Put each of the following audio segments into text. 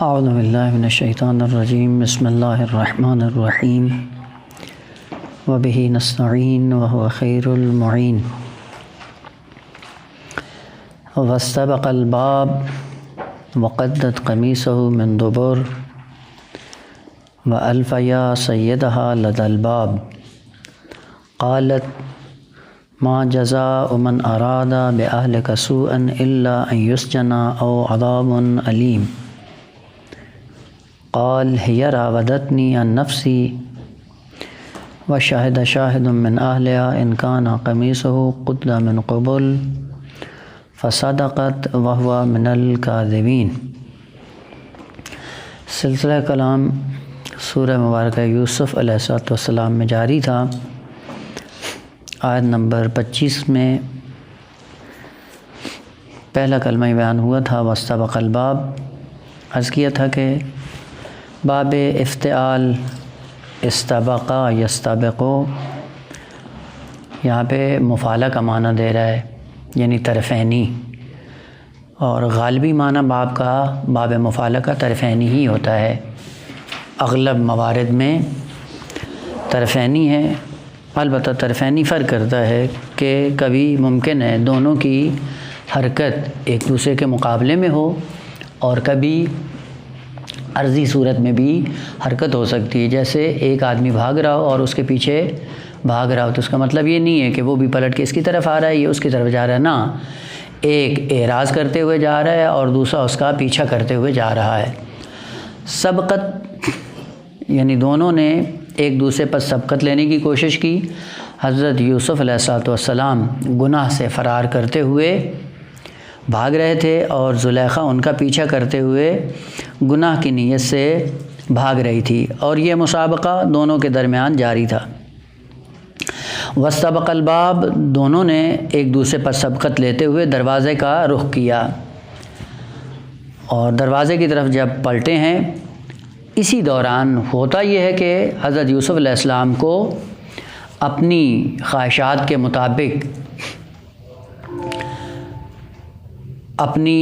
اعوذ باللہ من الشیطان الرجیم بسم اللہ الرحمن الرحیم وبہ نستعین وہو خیر المعین واستبق الباب وقدت قمیصہ من دبر وألف یا سیدہا لدى الباب قالت ما جزاء من اراد بأہلک سوءا الا ان یسجن او عذاب علیم قال هي راودتني عن نفسي وشهد شاهد من أهلها إن كان قميصه قد من قبل فصدقت وهو من الكاذبين۔ سلسلہ کلام سورہ مبارکہ یوسف علیہ السلام میں جاری تھا۔ آیت نمبر 25 میں پہلا کلمہ بیان ہوا تھا واستبق الباب۔ عرض کیا تھا کہ باب افتعال استبقا یستبقو یہاں پہ مفعلہ کا معنی دے رہا ہے، یعنی طرفینی، اور غالبی معنی باب کا باب مفعلہ کا طرفینی ہی ہوتا ہے۔ اغلب موارد میں طرفینی ہے، البتہ طرفینی فرق کرتا ہے کہ کبھی ممکن ہے دونوں کی حرکت ایک دوسرے کے مقابلے میں ہو، اور کبھی عرضی صورت میں بھی حرکت ہو سکتی ہے، جیسے ایک آدمی بھاگ رہا ہو اور اس کے پیچھے بھاگ رہا ہو، تو اس کا مطلب یہ نہیں ہے کہ وہ بھی پلٹ کے اس کی طرف آ رہا ہے یہ اس کی طرف جا رہا ہے، نہ، ایک اعراض کرتے ہوئے جا رہا ہے اور دوسرا اس کا پیچھا کرتے ہوئے جا رہا ہے۔ سبقت یعنی دونوں نے ایک دوسرے پر سبقت لینے کی کوشش کی۔ حضرت یوسف علیہ السلام گناہ سے فرار کرتے ہوئے بھاگ رہے تھے اور زلیخا ان کا پیچھا کرتے ہوئے گناہ کی نیت سے بھاگ رہی تھی، اور یہ مسابقہ دونوں کے درمیان جاری تھا۔ واستبق الباب، دونوں نے ایک دوسرے پر سبقت لیتے ہوئے دروازے کا رخ کیا، اور دروازے کی طرف جب پلٹے ہیں، اسی دوران ہوتا یہ ہے کہ حضرت یوسف علیہ السلام کو اپنی خواہشات کے مطابق، اپنی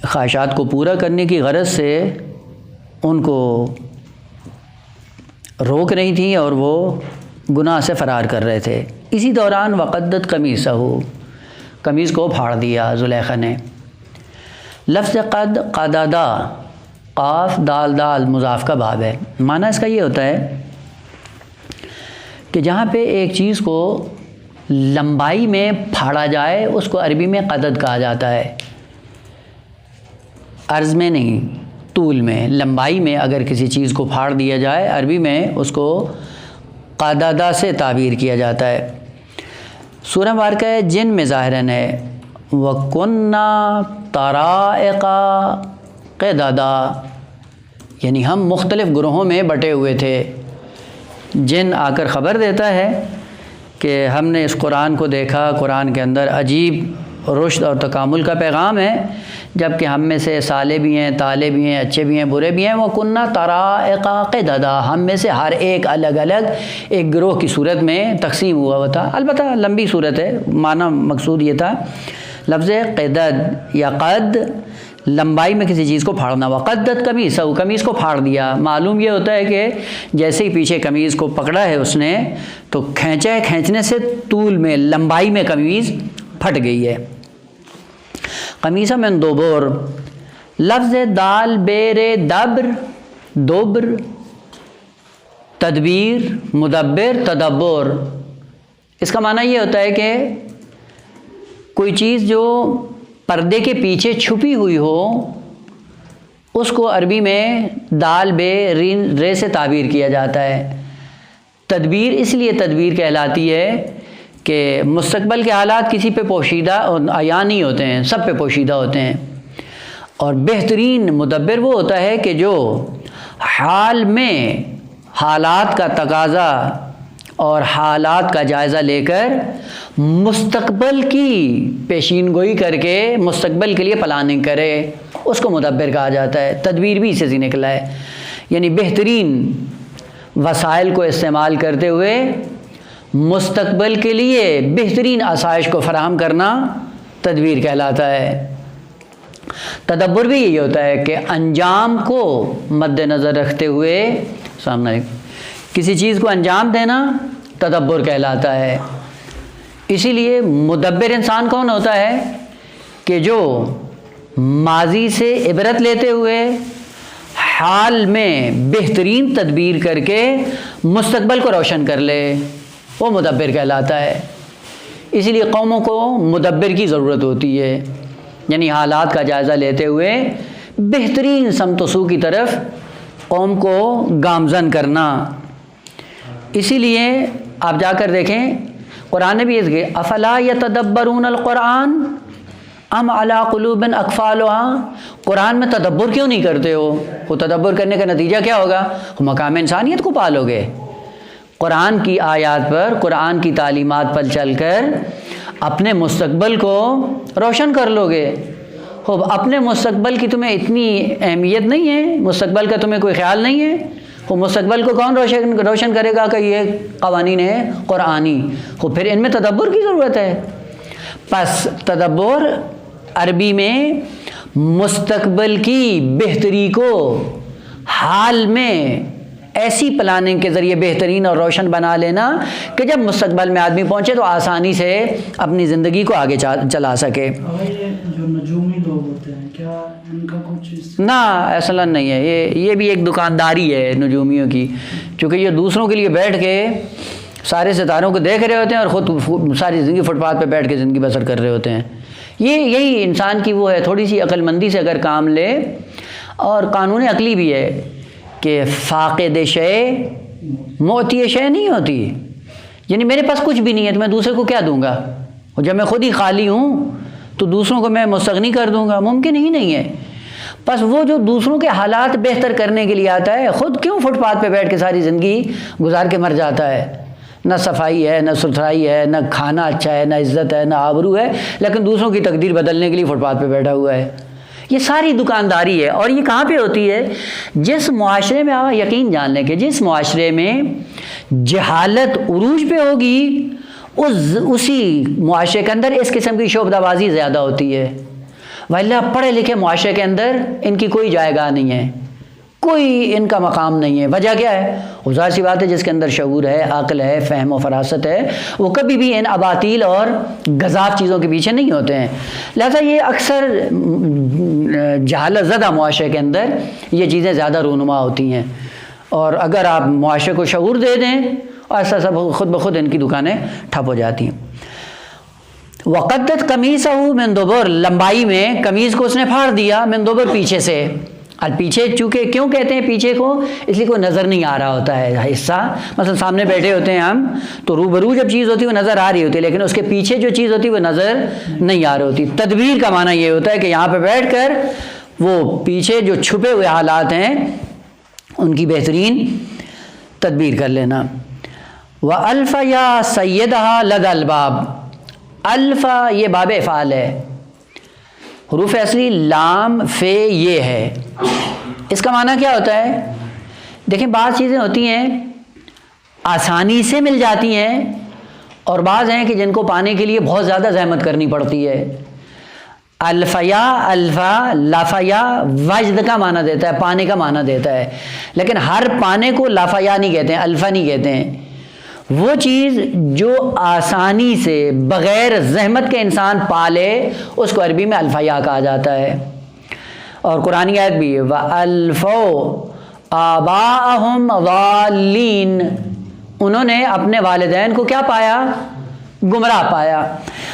خواہشات کو پورا کرنے کی غرض سے ان کو روک رہی تھیں اور وہ گناہ سے فرار کر رہے تھے۔ اسی دوران وقدت قمیصہ، قمیص کو پھاڑ دیا زلیخا نے۔ لفظ قد قددہ، قاف دال دال مضاف کا باب ہے۔ معنی اس کا یہ ہوتا ہے کہ جہاں پہ ایک چیز کو لمبائی میں پھاڑا جائے اس کو عربی میں قدد کہا جاتا ہے، عرض میں نہیں، طول میں، لمبائی میں اگر کسی چیز کو پھاڑ دیا جائے عربی میں اس کو قددہ سے تعبیر کیا جاتا ہے۔ سورہ مبارکہ جن میں ظاہراً ہے وَكُنَّا طَرَائِقَ قِدَدًا، یعنی ہم مختلف گروہوں میں بٹے ہوئے تھے۔ جن آ کر خبر دیتا ہے کہ ہم نے اس قرآن کو دیکھا، قرآن کے اندر عجیب رشد اور تکامل کا پیغام ہے، جبکہ ہم میں سے صالح بھی ہیں، طالع بھی ہیں، اچھے بھی ہیں، برے بھی ہیں۔ وَكُنَّا طَرَائِقَ قِدَدًا، ہم میں سے ہر ایک الگ الگ ایک گروہ کی صورت میں تقسیم ہوا تھا۔ البتہ لمبی صورت ہے، معنی مقصود یہ تھا لفظ قدد یا قد، لمبائی میں کسی چیز کو پھاڑنا۔ وقدت قمیصہ، قمیص کو پھاڑ دیا۔ معلوم یہ ہوتا ہے کہ جیسے ہی پیچھے قمیص کو پکڑا ہے اس نے تو کھینچا ہے، کھینچنے سے طول میں، لمبائی میں قمیص پھٹ گئی ہے۔ قمیصہ من دبر، لفظ دال بیر دبر، دبر، تدبیر، مدبر، تدبر، اس کا معنی یہ ہوتا ہے کہ کوئی چیز جو پردے کے پیچھے چھپی ہوئی ہو اس کو عربی میں دال بے رے سے تعبیر کیا جاتا ہے۔ تدبیر اس لیے تدبیر کہلاتی ہے کہ مستقبل کے حالات کسی پہ پوشیدہ عیاں نہیں ہوتے ہیں، سب پہ پوشیدہ ہوتے ہیں، اور بہترین مدبر وہ ہوتا ہے کہ جو حال میں حالات کا تقاضا اور حالات کا جائزہ لے کر مستقبل کی پیشین گوئی کر کے مستقبل کے لیے پلاننگ کرے، اس کو مدبر کہا جاتا ہے۔ تدبیر بھی اسے سے نکلا ہے، یعنی بہترین وسائل کو استعمال کرتے ہوئے مستقبل کے لیے بہترین آسائش کو فراہم کرنا تدبیر کہلاتا ہے۔ تدبر بھی یہی ہوتا ہے کہ انجام کو مد نظر رکھتے ہوئے سامنے کسی چیز کو انجام دینا تدبر کہلاتا ہے۔ اسی لیے مدبر انسان کون ہوتا ہے کہ جو ماضی سے عبرت لیتے ہوئے حال میں بہترین تدبیر کر کے مستقبل کو روشن کر لے، وہ مدبر کہلاتا ہے۔ اسی لیے قوموں کو مدبر کی ضرورت ہوتی ہے، یعنی حالات کا جائزہ لیتے ہوئے بہترین سمت و سو کی طرف قوم کو گامزن کرنا۔ اسی لیے آپ جا کر دیکھیں قرآن نے بھی اس کے افلا یتدبرون القرآن ام علی قلوب اقفالها، قرآن میں تدبر کیوں نہیں کرتے ہو؟ وہ تدبر کرنے کا نتیجہ کیا ہوگا؟ مقام انسانیت کو پالو گے، قرآن کی آیات پر، قرآن کی تعلیمات پر چل کر اپنے مستقبل کو روشن کر لو گے۔ خوب اپنے مستقبل کی تمہیں اتنی اہمیت نہیں ہے، مستقبل کا تمہیں کوئی خیال نہیں ہے، وہ مستقبل کو کون روشن کرے گا کہ یہ قوانین ہے قرآنی، خوب پھر ان میں تدبر کی ضرورت ہے۔ پس تدبر عربی میں مستقبل کی بہتری کو حال میں ایسی پلاننگ کے ذریعے بہترین اور روشن بنا لینا کہ جب مستقبل میں آدمی پہنچے تو آسانی سے اپنی زندگی کو آگے چلا سکے۔ جو نجومی لوگ ہوتے ہیں کیا ان کا کچھ نہ اصلا نہیں ہے، یہ بھی ایک دکانداری ہے نجومیوں کی، چونکہ یہ دوسروں کے لیے بیٹھ کے سارے ستاروں کو دیکھ رہے ہوتے ہیں اور خود ساری زندگی فٹ پاتھ پہ بیٹھ کے زندگی بسر کر رہے ہوتے ہیں۔ یہی انسان کی وہ ہے، تھوڑی سی عقل مندی سے اگر کام لے، اور قانون عقلی بھی ہے کہ فاقد شے معطی شے نہیں ہوتی، یعنی میرے پاس کچھ بھی نہیں ہے تو میں دوسرے کو کیا دوں گا؟ اور جب میں خود ہی خالی ہوں تو دوسروں کو میں مستغنی کر دوں گا؟ ممکن ہی نہیں ہے۔ بس وہ جو دوسروں کے حالات بہتر کرنے کے لیے آتا ہے، خود کیوں فٹ پاتھ پہ بیٹھ کے ساری زندگی گزار کے مر جاتا ہے؟ نہ صفائی ہے، نہ ستھرائی ہے، نہ کھانا اچھا ہے، نہ عزت ہے، نہ آبرو ہے، لیکن دوسروں کی تقدیر بدلنے کے لیے فٹ پاتھ پہ بیٹھا ہوا ہے۔ یہ ساری دکانداری ہے، اور یہ کہاں پہ ہوتی ہے؟ جس معاشرے میں آپ یقین جان لیں کہ جس معاشرے میں جہالت عروج پہ ہوگی، اسی معاشرے کے اندر اس قسم کی شعبدہ بازی زیادہ ہوتی ہے۔ وَإِلَّا پڑھے لکھے معاشرے کے اندر ان کی کوئی جائے گاہ نہیں ہے، کوئی ان کا مقام نہیں ہے۔ وجہ کیا ہے؟ ظاہر سی بات ہے جس کے اندر شعور ہے، عقل ہے، فہم و فراست ہے، وہ کبھی بھی ان اباطیل اور گزاف چیزوں کے پیچھے نہیں ہوتے ہیں۔ لہذا یہ اکثر جہالت زدہ معاشرے کے اندر یہ چیزیں زیادہ رونما ہوتی ہیں، اور اگر آپ معاشرے کو شعور دے دیں ایسا سب خود بخود ان کی دکانیں ٹھپ ہو جاتی ہیں۔ وقدت قمیصہ من دبر، لمبائی میں قمیض کو اس نے پھاڑ دیا، من دبر پیچھے سے۔ اور پیچھے چونکہ کیوں کہتے ہیں پیچھے کو؟ اس لیے کوئی نظر نہیں آ رہا ہوتا ہے حصہ، مثلا سامنے بیٹھے ہوتے ہیں ہم تو روبرو جب چیز ہوتی ہے وہ نظر آ رہی ہوتی ہے، لیکن اس کے پیچھے جو چیز ہوتی ہے وہ نظر نہیں آ رہی ہوتی۔ تدبیر کا معنی یہ ہوتا ہے کہ یہاں پہ بیٹھ کر وہ پیچھے جو چھپے ہوئے حالات ہیں ان کی بہترین تدبیر کر لینا۔ وَأَلْفَ يَا سَيِّدَهَا لَدَى الْبَابِ، الف یہ باب افعال ہے، حروف اصلی لام فے یہ ہے۔ اس کا معنی کیا ہوتا ہے؟ دیکھیں بعض چیزیں ہوتی ہیں آسانی سے مل جاتی ہیں، اور بعض ہیں کہ جن کو پانے کے لیے بہت زیادہ زحمت کرنی پڑتی ہے۔ الفیا، الفا، لافیا وجد کا معنی دیتا ہے، پانے کا معنی دیتا ہے، لیکن ہر پانے کو لافیا نہیں کہتے ہیں، الفا نہیں کہتے ہیں۔ وہ چیز جو آسانی سے بغیر زحمت کے انسان پالے اس کو عربی میں الفیا کہا جاتا ہے۔ اور قرآن آیت بھی ہے وَأَلْفَوْا آبَاءَهُمْ ضَالِّينَ، انہوں نے اپنے والدین کو کیا پایا؟ گمراہ پایا۔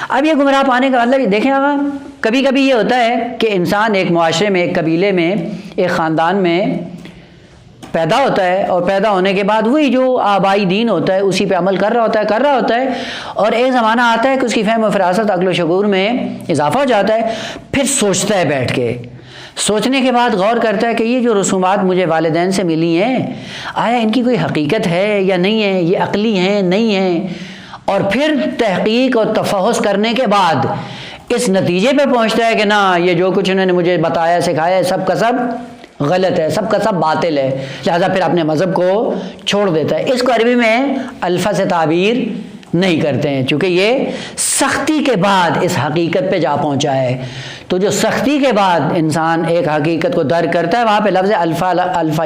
اب یہ گمراہ پانے کا مطلب دیکھیں آقا، کبھی کبھی یہ ہوتا ہے کہ انسان ایک معاشرے میں، ایک قبیلے میں، ایک خاندان میں پیدا ہوتا ہے، اور پیدا ہونے کے بعد وہی جو آبائی دین ہوتا ہے اسی پہ عمل کر رہا ہوتا ہے، اور ایک زمانہ آتا ہے کہ اس کی فہم و فراست، عقل و شعور میں اضافہ ہو جاتا ہے، پھر سوچتا ہے بیٹھ کے، سوچنے کے بعد غور کرتا ہے کہ یہ جو رسومات مجھے والدین سے ملی ہیں آیا ان کی کوئی حقیقت ہے یا نہیں ہے، یہ عقلی ہیں نہیں ہیں، اور پھر تحقیق اور تفحص کرنے کے بعد اس نتیجے پہ پہنچتا ہے کہ نہ یہ جو کچھ انہوں نے مجھے بتایا سکھایا ہے سب کا سب غلط ہے، سب کا سب باطل ہے، لہذا پھر اپنے مذہب کو چھوڑ دیتا ہے۔ اس کو عربی میں الفا سے تعبیر نہیں کرتے ہیں، چونکہ یہ سختی کے بعد اس حقیقت پہ جا پہنچا ہے۔ تو جو سختی کے بعد انسان ایک حقیقت کو درک کرتا ہے، وہاں پہ لفظ الفا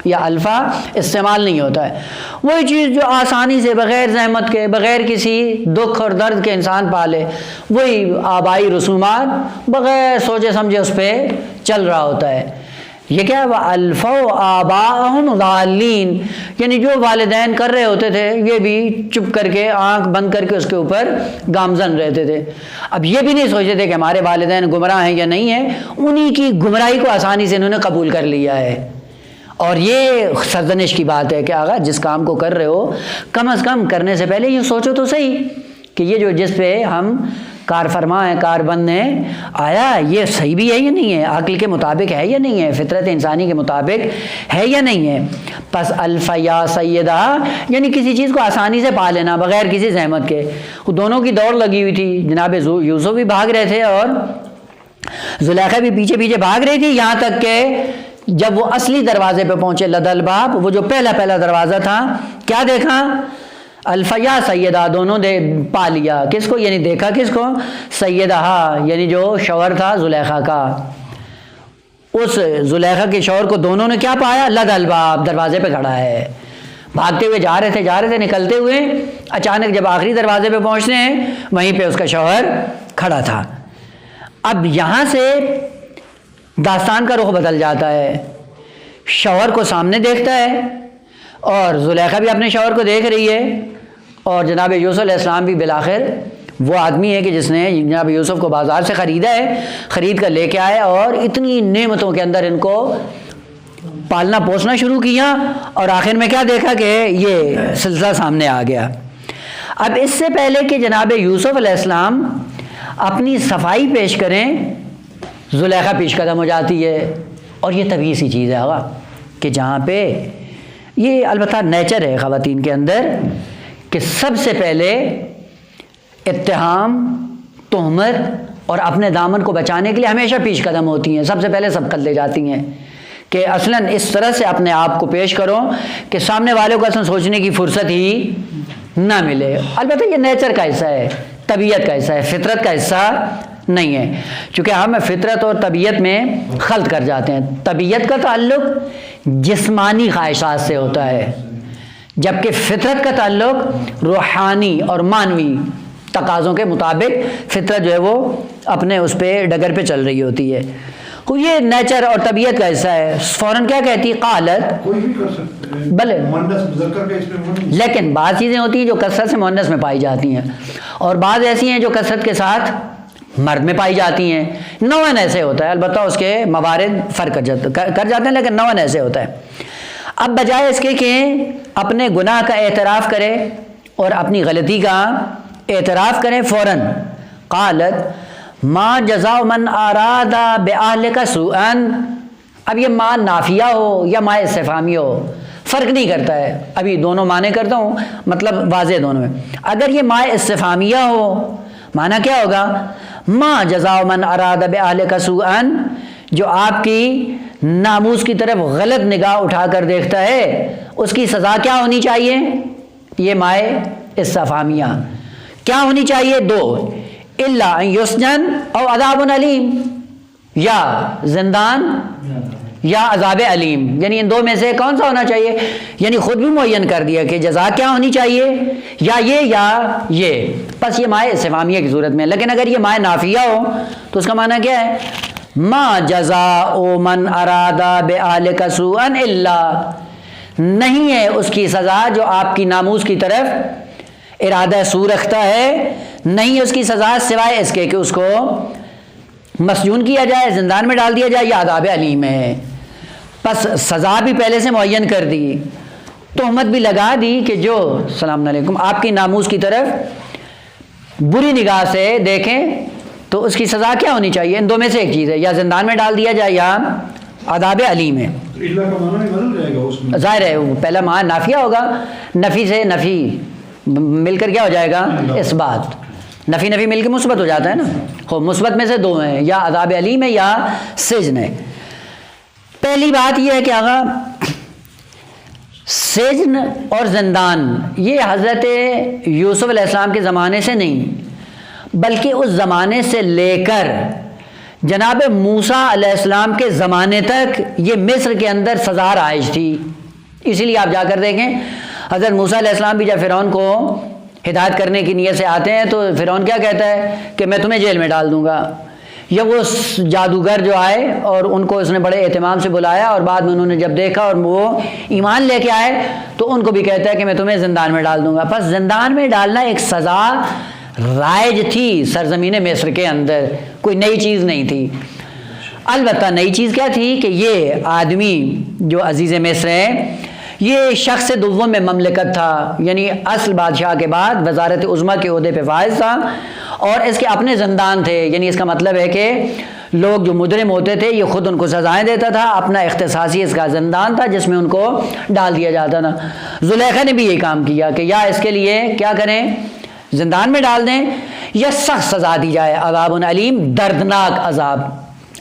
یا الفا استعمال نہیں ہوتا ہے۔ وہی چیز جو آسانی سے بغیر زحمت کے، بغیر کسی دکھ اور درد کے انسان پالے، وہی آبائی رسومات بغیر سوچے سمجھے اس پہ چل رہا ہوتا ہے۔ یہ کیا ہے؟ وَأَلْفَوْا آبَاءَهُمْ ضَالِّينَ، یعنی جو والدین کر رہے ہوتے تھے یہ بھی چپ کر کے آنکھ بند کر کے اس کے اوپر گامزن رہتے تھے۔ اب یہ بھی نہیں سوچتے تھے کہ ہمارے والدین گمراہ ہیں یا نہیں ہیں، انہی کی گمراہی کو آسانی سے انہوں نے قبول کر لیا ہے۔ اور یہ سرزنش کی بات ہے کہ آقا جس کام کو کر رہے ہو کم از کم کرنے سے پہلے یہ سوچو تو صحیح کہ یہ جو جس پہ ہم کار فرما ہے، کار بند ہیں، آیا یہ صحیح بھی ہے یا نہیں ہے، عقل کے مطابق ہے یا نہیں ہے، فطرت انسانی کے مطابق ہے یا نہیں ہے۔ پس الفا یا سیدہ، یعنی کسی چیز کو آسانی سے پا لینا بغیر کسی زحمت کے۔ دونوں کی دوڑ لگی ہوئی تھی، جناب یوسف بھی بھاگ رہے تھے اور زلیخا بھی پیچھے پیچھے بھاگ رہی تھی، یہاں تک کہ جب وہ اصلی دروازے پہ پہنچے لدى الباب، وہ جو پہلا دروازہ تھا، کیا دیکھا؟ الفا یا سیدہ، دونوں پا لیا۔ کس کو؟ یعنی دیکھا کس کو؟ سیدہ، یعنی جو شوہر تھا زلیخا کا، اس زلیخا کے شوہر کو دونوں نے کیا پایا؟ لدى الباب، دروازے پہ کھڑا ہے۔ بھاگتے ہوئے جا رہے تھے نکلتے ہوئے، اچانک جب آخری دروازے پہ پہنچتے ہیں وہیں پہ اس کا شوہر کھڑا تھا۔ اب یہاں سے داستان کا رخ بدل جاتا ہے، شوہر کو سامنے دیکھتا ہے اور زلیخا بھی اپنے شوہر کو دیکھ رہی ہے، اور جناب یوسف علیہ السلام بھی بالآخر وہ آدمی ہے کہ جس نے جناب یوسف کو بازار سے خریدا ہے، خرید کر لے کے آئے اور اتنی نعمتوں کے اندر ان کو پالنا پوسنا شروع کیا، اور آخر میں کیا دیکھا کہ یہ سلسلہ سامنے آ گیا۔ اب اس سے پہلے کہ جناب یوسف علیہ السلام اپنی صفائی پیش کریں، زلیخا پیش قدم ہو جاتی ہے، اور یہ طبیعی سی چیز ہے آقا کہ جہاں پہ یہ البتہ نیچر ہے خواتین کے اندر کہ سب سے پہلے اتہام، تہمت اور اپنے دامن کو بچانے کے لیے ہمیشہ پیش قدم ہوتی ہیں، سب سے پہلے سبقت لے جاتی ہیں کہ اصلاً اس طرح سے اپنے آپ کو پیش کرو کہ سامنے والے کو اصلاً سوچنے کی فرصت ہی نہ ملے۔ البتہ یہ نیچر کا حصہ ہے، طبیعت کا حصہ ہے، فطرت کا حصہ نہیں ہے، چونکہ ہم فطرت اور طبیعت میں خلط کر جاتے ہیں۔ طبیعت کا تعلق جسمانی خواہشات سے ہوتا ہے، جبکہ فطرت کا تعلق روحانی اور معنوی تقاضوں کے مطابق فطرت جو ہے وہ اپنے اس پہ ڈگر پہ چل رہی ہوتی ہے۔ یہ نیچر اور طبیعت کا حصہ ہے۔ فوراً کیا کہتی؟ قالت، کوئی بھی کر سکتے ہیں، بلے مؤنث مذکر کا اس میں وہ نہیں، لیکن بعض چیزیں ہوتی ہیں جو کثرت سے مؤنث میں پائی جاتی ہیں، اور بعض ایسی ہیں جو کثرت کے ساتھ مرد میں پائی جاتی ہیں۔ نوعاً ایسے ہوتا ہے، البتہ اس کے موارد فرق کر جاتے ہیں، لیکن نوعاً ایسے ہوتا ہے۔ اب بجائے اس کے کہ اپنے گناہ کا اعتراف کرے اور اپنی غلطی کا اعتراف کرے فوراً، قالت ما جزاء من اراد باہلک سوءا، اب یہ ما نافیہ ہو یا ما استفہامیہ ہو فرق نہیں کرتا ہے، ابھی دونوں معنی کرتا ہوں، مطلب واضح دونوں میں۔ اگر یہ ما استفہامیہ ہو، معنی کیا ہوگا؟ ما جزاء من اراد باہلک سوءا، جو آپ کی ناموس کی طرف غلط نگاہ اٹھا کر دیکھتا ہے اس کی سزا کیا ہونی چاہیے؟ یہ مائے استفہامیہ کیا ہونی چاہیے؟ دو، الا ان یسجن او عذاب علیم، یا زندان یا عذاب علیم، یعنی ان دو میں سے کون سا ہونا چاہیے؟ یعنی خود بھی معین کر دیا کہ جزا کیا ہونی چاہیے، یا یہ، بس یہ مائے استفہامیہ کی صورت میں۔ لیکن اگر یہ مائے نافیہ ہو تو اس کا معنی کیا ہے؟ ما جزاء من اراد باہلک سوءا الا، نہیں ہے اس کی سزا جو آپ کی ناموس کی طرف ارادہ سوء رکھتا ہے، نہیں ہے اس کی سزا سوائے اس کے کہ اس کو مسجون کیا جائے، زندان میں ڈال دیا جائے، یا عذاب علیم ہے۔ بس سزا بھی پہلے سے معین کر دی، تہمت بھی لگا دی کہ جو السلام علیکم آپ کی ناموس کی طرف بری نگاہ سے دیکھیں تو اس کی سزا کیا ہونی چاہیے؟ ان دو میں سے ایک چیز ہے، یا زندان میں ڈال دیا جائے یا عذاب علیم ہے۔ اللہ کا معنی بدل جائے گا اس میں، ظاہر ہے پہلا معنی نافیہ ہوگا، نفی سے نفی مل کر کیا ہو جائے گا؟ اس بات، نفی نفی مل کے مثبت ہو جاتا ہے نا، ہو مثبت میں سے دو ہیں، یا عذاب علیم ہے یا سجن ہے۔ پہلی بات یہ ہے کہ آقا سجن اور زندان یہ حضرت یوسف علیہ السلام کے زمانے سے نہیں بلکہ اس زمانے سے لے کر جناب موسیٰ علیہ السلام کے زمانے تک یہ مصر کے اندر سزا رائج تھی. اسی لیے آپ جا کر دیکھیں حضرت موسیٰ علیہ السلام بھی جب فرعون کو ہدایت کرنے کی نیت سے آتے ہیں تو فرعون کیا کہتا ہے کہ میں تمہیں جیل میں ڈال دوں گا. یا وہ جادوگر جو آئے اور ان کو اس نے بڑے اہتمام سے بلایا اور بعد میں انہوں نے جب دیکھا اور وہ ایمان لے کے آئے تو ان کو بھی کہتا ہے کہ میں تمہیں زندان میں ڈال دوں گا. پس زندان میں ڈالنا ایک سزا رائج تھی سرزمین مصر کے اندر, کوئی نئی چیز نہیں تھی. البتہ نئی چیز کیا تھی کہ یہ آدمی جو عزیز مصر ہے یہ شخص دوم میں مملکت تھا, یعنی اصل بادشاہ کے بعد وزارت عظمیٰ کے عہدے پہ فائز تھا اور اس کے اپنے زندان تھے. یعنی اس کا مطلب ہے کہ لوگ جو مجرم ہوتے تھے یہ خود ان کو سزائیں دیتا تھا, اپنا اختصاصی اس کا زندان تھا جس میں ان کو ڈال دیا جاتا تھا. زلیخا نے بھی یہی کام کیا کہ یا اس کے لیے کیا کریں زندان میں ڈال دیں یا سخت سزا دی جائے, عذاب علیم دردناک عذاب.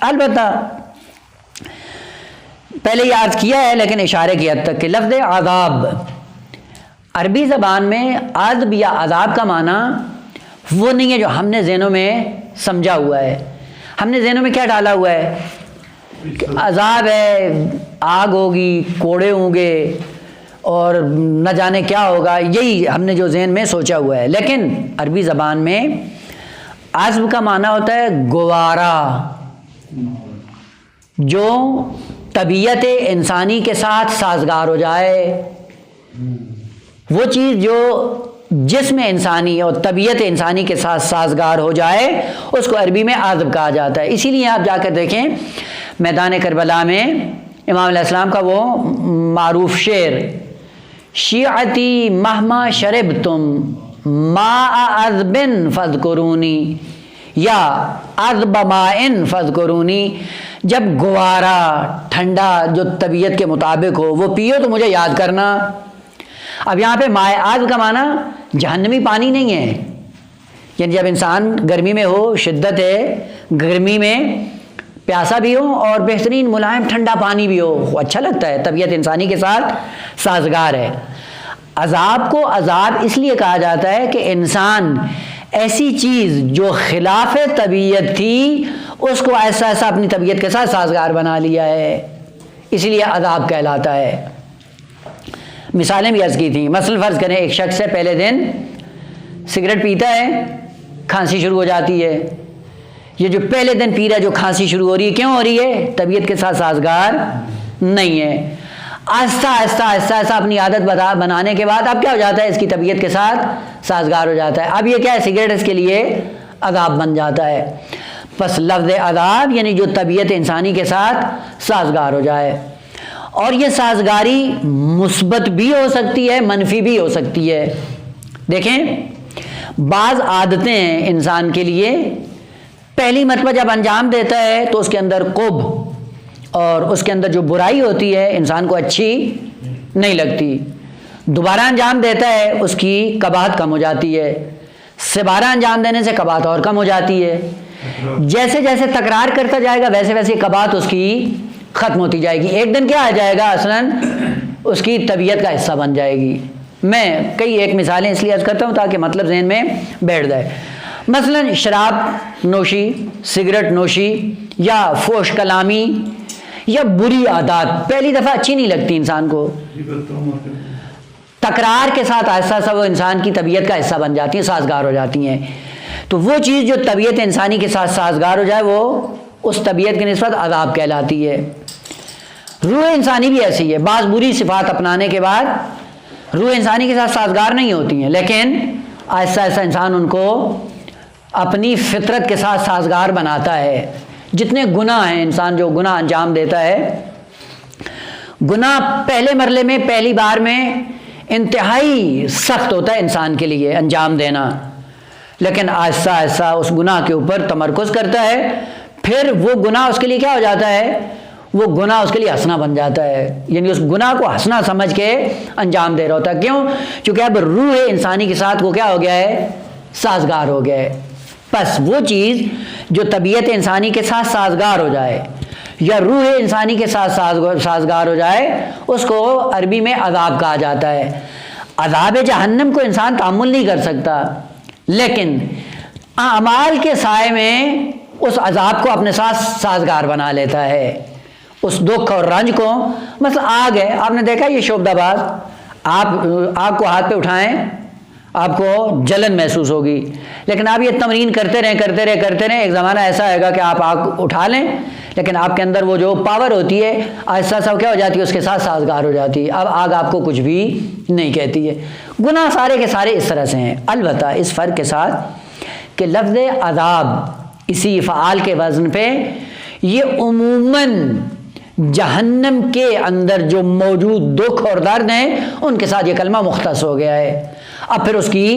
البتہ پہلے یہ عرض کیا ہے لیکن اشارے کی حد تک کہ لفظ عذاب عربی زبان میں عذاب یا عذاب کا معنی وہ نہیں ہے جو ہم نے ذہنوں میں سمجھا ہوا ہے. ہم نے ذہنوں میں کیا ڈالا ہوا ہے کہ عذاب ہے, آگ ہوگی, کوڑے ہوں گے اور نہ جانے کیا ہوگا, یہی ہم نے جو ذہن میں سوچا ہوا ہے. لیکن عربی زبان میں عذب کا معنی ہوتا ہے گوارا, جو طبیعت انسانی کے ساتھ سازگار ہو جائے. وہ چیز جو جسم انسانی اور طبیعت انسانی کے ساتھ سازگار ہو جائے اس کو عربی میں عذب کہا جاتا ہے. اسی لیے آپ جا کر دیکھیں میدان کربلا میں امام علیہ السلام کا وہ معروف شعر شیعتی مہما شربتم ماء عذب فاذکرونی یا عذب ماء فاذکرونی, جب گوارا ٹھنڈا جو طبیعت کے مطابق ہو وہ پیو تو مجھے یاد کرنا. اب یہاں پہ ماء عذب کا معنی جہنمی پانی نہیں ہے, یعنی جب انسان گرمی میں ہو, شدت ہے گرمی میں, پیاسا بھی ہو اور بہترین ملائم ٹھنڈا پانی بھی ہو, وہ اچھا لگتا ہے, طبیعت انسانی کے ساتھ سازگار ہے. عذاب کو عذاب اس لیے کہا جاتا ہے کہ انسان ایسی چیز جو خلاف طبیعت تھی اس کو ایسا ایسا اپنی طبیعت کے ساتھ سازگار بنا لیا ہے, اس لیے عذاب کہلاتا ہے. مثالیں بھی عرض کی تھیں. مثلا فرض کریں ایک شخص ہے پہلے دن سگریٹ پیتا ہے, کھانسی شروع ہو جاتی ہے. یہ جو پہلے دن پی رہا ہے جو کھانسی شروع ہو رہی ہے کیوں ہو رہی ہے؟ طبیعت کے ساتھ سازگار نہیں ہے. آہستہ آہستہ آہستہ آہستہ اپنی عادت بنانے کے بعد اب کیا ہو جاتا ہے, اس کی طبیعت کے ساتھ سازگار ہو جاتا ہے. اب یہ کیا ہے, سگریٹ اس کے لیے عذاب بن جاتا ہے. پس لفظ عذاب یعنی جو طبیعت انسانی کے ساتھ سازگار ہو جائے, اور یہ سازگاری مثبت بھی ہو سکتی ہے منفی بھی ہو سکتی ہے. دیکھیں بعض عادتیں ہیں انسان کے لیے پہلی مرتبہ جب انجام دیتا ہے تو اس کے اندر قبح اور اس کے اندر جو برائی ہوتی ہے انسان کو اچھی نہیں لگتی. دوبارہ انجام دیتا ہے اس کی قباحت کم ہو جاتی ہے, سبارہ انجام دینے سے قباحت اور کم ہو جاتی ہے. جیسے جیسے تکرار کرتا جائے گا ویسے ویسے قباحت اس کی ختم ہوتی جائے گی. ایک دن کیا آ جائے گا اصلاً اس کی طبیعت کا حصہ بن جائے گی. میں کئی ایک مثالیں اس لیے عرض کرتا ہوں تاکہ مطلب ذہن میں بیٹھ جائے. مثلا شراب نوشی, سگریٹ نوشی یا فحش کلامی یا بری عادات پہلی دفعہ اچھی نہیں لگتی انسان کو, تکرار کے ساتھ آہستہ آہستہ وہ انسان کی طبیعت کا حصہ بن جاتی ہیں, سازگار ہو جاتی ہیں. تو وہ چیز جو طبیعت انسانی کے ساتھ سازگار ہو جائے وہ اس طبیعت کی نسبت عذاب کہلاتی ہے. روح انسانی بھی ایسی ہے, بعض بری صفات اپنانے کے بعد روح انسانی کے ساتھ سازگار نہیں ہوتی ہیں, لیکن آہستہ آہستہ انسان ان کو اپنی فطرت کے ساتھ سازگار بناتا ہے. جتنے گناہ ہیں انسان جو گناہ انجام دیتا ہے, گناہ پہلے مرحلے میں پہلی بار میں انتہائی سخت ہوتا ہے انسان کے لیے انجام دینا, لیکن آہستہ آہستہ اس گناہ کے اوپر تمرکز کرتا ہے, پھر وہ گناہ اس کے لیے کیا ہو جاتا ہے, وہ گناہ اس کے لیے ہنسنا بن جاتا ہے. یعنی اس گناہ کو ہنسنا سمجھ کے انجام دے رہا ہوتا ہے. کیوں؟ چونکہ اب روح انسانی کے ساتھ وہ کیا ہو گیا ہے, سازگار ہو گیا ہے. بس وہ چیز جو طبیعت انسانی کے ساتھ سازگار ہو جائے, یا روح انسانی کے ساتھ سازگار ہو جائے اس کو عربی میں عذاب کہا جاتا ہے۔ عذاب جہنم کو انسان تحمل نہیں کر سکتا، لیکن اعمال کے سائے میں اس عذاب کو اپنے ساتھ سازگار بنا لیتا ہے، اس دکھ اور رنج کو۔ مثلا آگ ہے، آپ نے دیکھا یہ شعبدہ باز، آپ آگ کو ہاتھ پہ اٹھائیں آپ کو جلن محسوس ہوگی، لیکن آپ یہ تمرین کرتے رہیں، ایک زمانہ ایسا آئے گا کہ آپ آگ اٹھا لیں، لیکن آپ کے اندر وہ جو پاور ہوتی ہے آہستہ آہستہ کیا ہو جاتی ہے، اس کے ساتھ سازگار ہو جاتی ہے، اب آگ آپ کو کچھ بھی نہیں کہتی ہے۔ گناہ سارے کے سارے اس طرح سے ہیں، البتہ اس فرق کے ساتھ کہ لفظ عذاب اسی فعال کے وزن پہ یہ عموماً جہنم کے اندر جو موجود دکھ اور درد ہیں ان کے ساتھ یہ کلمہ مختص ہو گیا ہے۔ اب پھر اس کی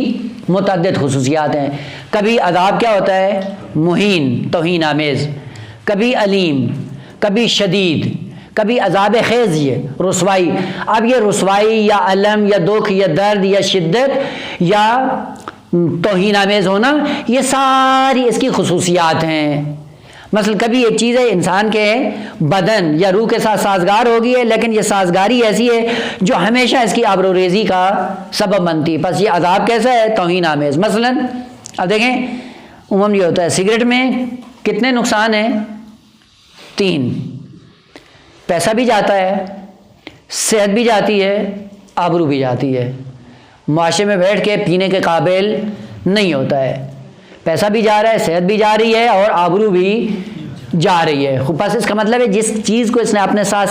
متعدد خصوصیات ہیں، کبھی عذاب کیا ہوتا ہے، مہین، توہین آمیز، کبھی علیم، کبھی شدید، کبھی عذاب خیز، یہ رسوائی۔ اب یہ رسوائی یا علم یا دکھ یا درد یا شدت یا توہین آمیز ہونا، یہ ساری اس کی خصوصیات ہیں۔ مثلا کبھی ایک چیز ہے انسان کے بدن یا روح کے ساتھ سازگار ہوگی ہے، لیکن یہ سازگاری ایسی ہے جو ہمیشہ اس کی آبروریزی کا سبب بنتی ہے۔ پس یہ عذاب کیسا ہے، توہین آمیز۔ مثلا اب دیکھیں عموماً یہ ہوتا ہے سگریٹ میں کتنے نقصان ہیں، 3، پیسہ بھی جاتا ہے، صحت بھی جاتی ہے، آبرو بھی جاتی ہے، معاشرے میں بیٹھ کے پینے کے قابل نہیں ہوتا ہے، پیسہ بھی جا رہا ہے، صحت بھی جا رہی ہے اور آبرو بھی جا رہی ہے۔ بس اس کا مطلب ہے جس چیز کو اس نے اپنے ساتھ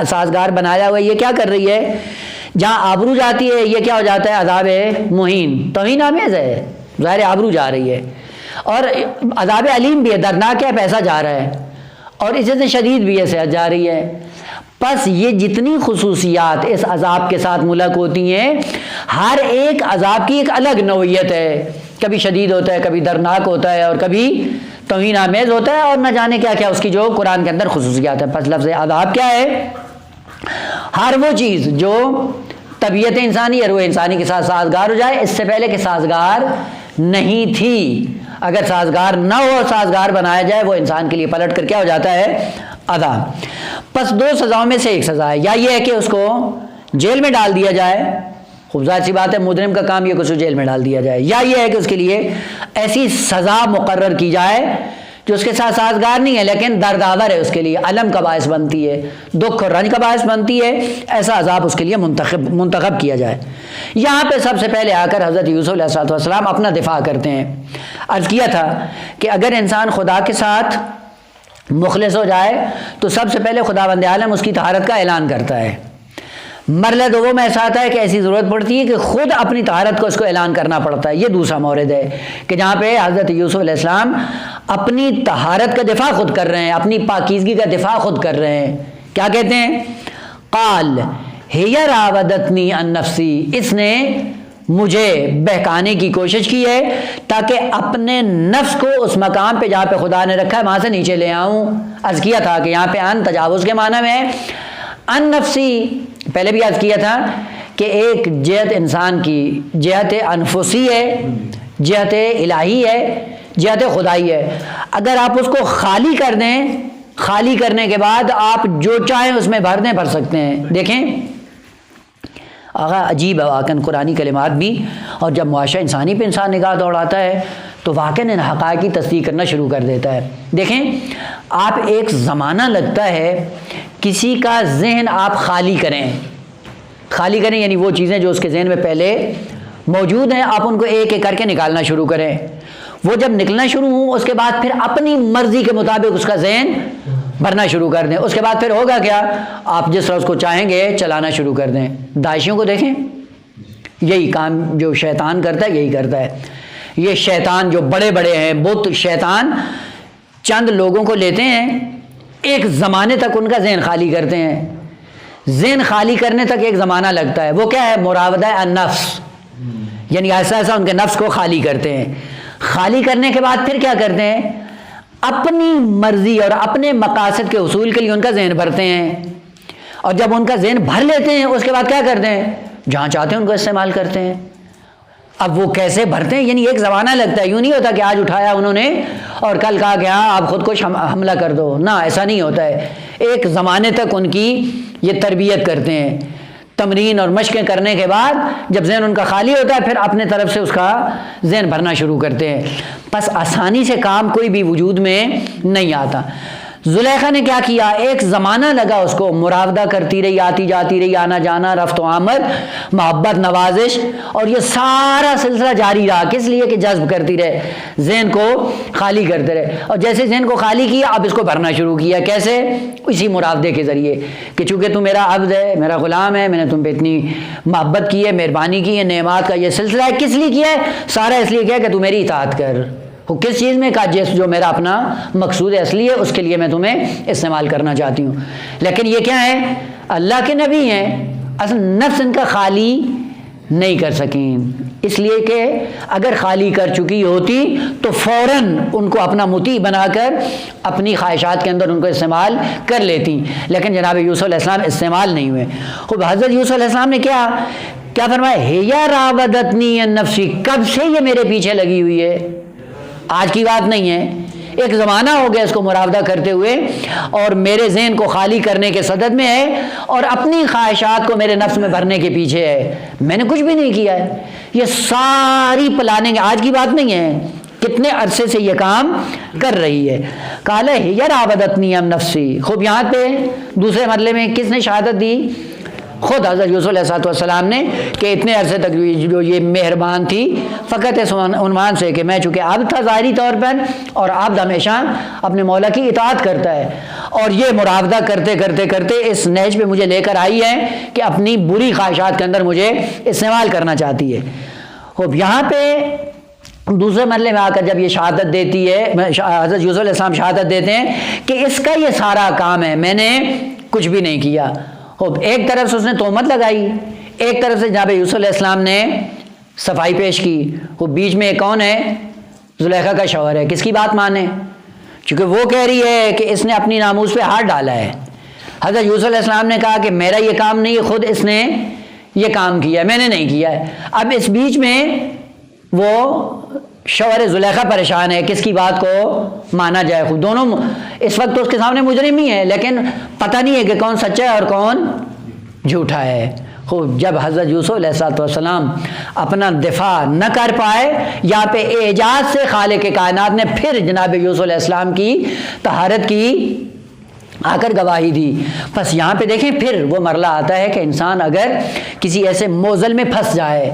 سازگار بنایا ہوا ہے یہ کیا کر رہی ہے، جہاں آبرو جاتی ہے یہ کیا ہو جاتا ہے، عذاب مہین، توہین آمیز ہے، ظاہر آبرو جا رہی ہے، اور عذاب علیم بھی ہے، دردناک ہے، پیسہ جا رہا ہے، اور اس سے شدید بھی ہے، صحت جا رہی ہے۔ پس یہ جتنی خصوصیات اس عذاب کے ساتھ ملک ہوتی ہیں، ہر ایک عذاب کی ایک الگ نوعیت ہے، کبھی شدید ہوتا ہے، کبھی دردناک ہوتا ہے، اور کبھی توہین آمیز ہوتا ہے، اور نہ جانے کیا کیا اس کی جو قرآن کے اندر خصوصیات ہیں۔ پس لفظ عذاب کیا ہے، ہر وہ چیز جو طبیعت انسانی یا روح انسانی کے ساتھ سازگار ہو جائے، اس سے پہلے کہ سازگار نہیں تھی، اگر سازگار نہ ہو، سازگار بنایا جائے، وہ انسان کے لیے پلٹ کر کیا ہو جاتا ہے، عذاب۔ پس 2 سزاؤں میں سے ایک سزا ہے، یا یہ ہے کہ اس کو جیل میں ڈال دیا جائے، خوب ظاہر سی بات ہے مجرم کا کام یہ کہ اس کو جیل میں ڈال دیا جائے، یا یہ ہے کہ اس کے لیے ایسی سزا مقرر کی جائے جو اس کے ساتھ سازگار نہیں ہے لیکن دردآور ہے، اس کے لیے علم کا باعث بنتی ہے، دکھ اور رنج کا باعث بنتی ہے، ایسا عذاب اس کے لیے منتخب کیا جائے۔ یہاں پہ سب سے پہلے آ کر حضرت یوسف علیہ السلام اپنا دفاع کرتے ہیں۔ عرض کیا تھا کہ اگر انسان خدا کے ساتھ مخلص ہو جائے تو سب سے پہلے خداوند عالم اس کی طہارت کا اعلان کرتا ہے۔ مرحلہ دوم میں ایسا آتا ہے کہ ایسی ضرورت پڑتی ہے کہ خود اپنی طہارت کو اس کو اعلان کرنا پڑتا ہے۔ یہ دوسرا مورد ہے کہ جہاں پہ حضرت یوسف علیہ السلام اپنی طہارت کا دفاع خود کر رہے ہیں، اپنی پاکیزگی کا دفاع خود کر رہے ہیں۔ کیا کہتے ہیں، قال ہی راودتنی عن نفسی، اس نے مجھے بہکانے کی کوشش کی ہے تاکہ اپنے نفس کو اس مقام پہ جہاں پہ خدا نے رکھا ہے وہاں سے نیچے لے آؤں۔ عرض کیا تھا کہ یہاں پہ ان تجاوز کے معنی میں ہے، ان نفسی پہلے بھی عرض کیا تھا کہ ایک جہت انسان کی جہت انفسی ہے، جہت الہی ہے، جہت خدائی ہے۔ اگر آپ اس کو خالی کر دیں، خالی کرنے کے بعد آپ جو چاہیں اس میں بھر دیں، بھر سکتے ہیں۔ دیکھیں آغا عجیب ہے واقعاً قرآنی کلمات بھی، اور جب معاشرہ انسانی پہ انسان نگاہ دوڑاتا ہے تو واقعاً ان حقائق کی تصدیق کرنا شروع کر دیتا ہے۔ دیکھیں آپ ایک زمانہ لگتا ہے کسی کا ذہن آپ خالی کریں یعنی وہ چیزیں جو اس کے ذہن میں پہلے موجود ہیں آپ ان کو ایک ایک کر کے نکالنا شروع کریں۔ وہ جب نکلنا شروع ہوں اس کے بعد پھر اپنی مرضی کے مطابق اس کا ذہن بھرنا شروع کر دیں۔ اس کے بعد پھر ہوگا کیا، آپ جس طرح اس کو چاہیں گے چلانا شروع کر دیں۔ داعشیوں کو دیکھیں، یہی کام جو شیطان کرتا ہے یہی کرتا ہے۔ یہ شیطان جو بڑے بڑے ہیں بت شیطان، چند لوگوں کو لیتے ہیں، ایک زمانے تک ان کا ذہن خالی کرتے ہیں۔ ذہن خالی کرنے تک ایک زمانہ لگتا ہے، وہ کیا ہے، مراودہ النفس، یعنی ایسا ایسا ان کے نفس کو خالی کرتے ہیں۔ خالی کرنے کے بعد پھر کیا کرتے ہیں، اپنی مرضی اور اپنے مقاصد کے حصول کے لیے ان کا ذہن بھرتے ہیں، اور جب ان کا ذہن بھر لیتے ہیں اس کے بعد کیا کرتے ہیں، جہاں چاہتے ہیں ان کو استعمال کرتے ہیں۔ اب وہ کیسے بھرتے ہیں، یعنی ایک زمانہ لگتا ہے، یوں نہیں ہوتا کہ آج اٹھایا انہوں نے اور کل کہا کہ ہاں آپ خود کو حملہ کر دو، نہ ایسا نہیں ہوتا ہے، ایک زمانے تک ان کی یہ تربیت کرتے ہیں، تمرین اور مشقیں کرنے کے بعد جب ذہن ان کا خالی ہوتا ہے پھر اپنے طرف سے اس کا ذہن بھرنا شروع کرتے ہیں، بس آسانی سے کام کوئی بھی وجود میں نہیں آتا۔ زلیخا نے کیا کیا، ایک زمانہ لگا اس کو، مراودہ کرتی رہی، آتی جاتی رہی، آنا جانا، رفت و آمد، محبت، نوازش، اور یہ سارا سلسلہ جاری رہا، کس لیے کہ جذب کرتی رہے، ذہن کو خالی کرتے رہے، اور جیسے ذہن کو خالی کیا اب اس کو بھرنا شروع کیا، کیسے؟ اسی مراودے کے ذریعے کہ چونکہ تم میرا عبد ہے، میرا غلام ہے، میں نے تم پہ اتنی محبت کی ہے، مہربانی کی ہے، نعمات کا یہ سلسلہ ہے، کس لیے کیا ہے؟ سارا اس لیے کیا کہ تو میری اطاعت کر۔ وہ کس چیز میں کہا؟ جو میرا اپنا مقصود اصلی ہے اس کے لیے میں تمہیں استعمال کرنا چاہتی ہوں۔ لیکن یہ کیا ہے؟ اللہ کے نبی ہیں، اصل نفس ان کا خالی نہیں کر سکیں، اس لیے کہ اگر خالی کر چکی ہوتی تو فوراً ان کو اپنا مطیع بنا کر اپنی خواہشات کے اندر ان کو استعمال کر لیتی، لیکن جناب یوسف علیہ السلام استعمال نہیں ہوئے۔ خب حضرت یوسف علیہ السلام نے کیا فرمایا؟ ہیا راودتنی عن نفسی، کب سے یہ میرے پیچھے لگی ہوئی ہے، آج کی بات نہیں ہے، ایک زمانہ ہو گیا اس کو مراودہ کرتے ہوئے، اور میرے ذہن کو خالی کرنے کے صدد میں ہے اور اپنی خواہشات کو میرے نفس میں بھرنے کے پیچھے ہے، میں نے کچھ بھی نہیں کیا ہے، یہ ساری پلاننگ آج کی بات نہیں ہے، کتنے عرصے سے یہ کام کر رہی ہے۔ قال ہی راودتنی عن نفسی، خوب یہاں پہ دوسرے مرحلے میں کس نے شہادت دی؟ خود حضرت یوسف علیہ السلام نے، کہ اتنے عرصے تک جو یہ مہربان تھی فقط اس عنوان سے کہ میں چونکہ عبد تھا ظاہری طور پر، اور عبد ہمیشہ اپنے مولا کی اطاعت کرتا ہے، اور یہ مراودہ کرتے کرتے کرتے اس نہج پہ مجھے لے کر آئی ہے کہ اپنی بری خواہشات کے اندر مجھے استعمال کرنا چاہتی ہے۔ اب یہاں پہ دوسرے مرحلے میں آ کر جب یہ شہادت دیتی ہے، حضرت یوسف علیہ السلام شہادت دیتے ہیں کہ اس کا یہ سارا کام ہے، میں نے کچھ بھی نہیں کیا۔ ایک طرف سے اس نے تہمت لگائی، ایک طرف سے جناب یوسف علیہ السلام نے صفائی پیش کی، وہ بیچ میں کون ہے؟ زلیخا کا شوہر ہے، کس کی بات مانے؟ چونکہ وہ کہہ رہی ہے کہ اس نے اپنی ناموس پہ ہاتھ ڈالا ہے، حضرت یوسف علیہ السلام نے کہا کہ میرا یہ کام نہیں ہے، خود اس نے یہ کام کیا ہے، میں نے نہیں کیا ہے۔ اب اس بیچ میں وہ شوہر زلیخا پریشان ہے، کس کی بات کو مانا جائے؟ خود دونوں اس وقت تو اس کے سامنے مجرم ہی ہے، لیکن پتہ نہیں ہے کہ کون سچا ہے اور کون جھوٹا ہے۔ خوب جب حضرت یوسف علیہ السلام اپنا دفاع نہ کر پائے، یہاں پہ اعجاز سے خالق کائنات نے پھر جناب یوسف علیہ السلام کی طہارت کی آ کر گواہی دی۔ بس یہاں پہ دیکھیں پھر وہ مرحلہ آتا ہے کہ انسان اگر کسی ایسے موزل میں پھنس جائے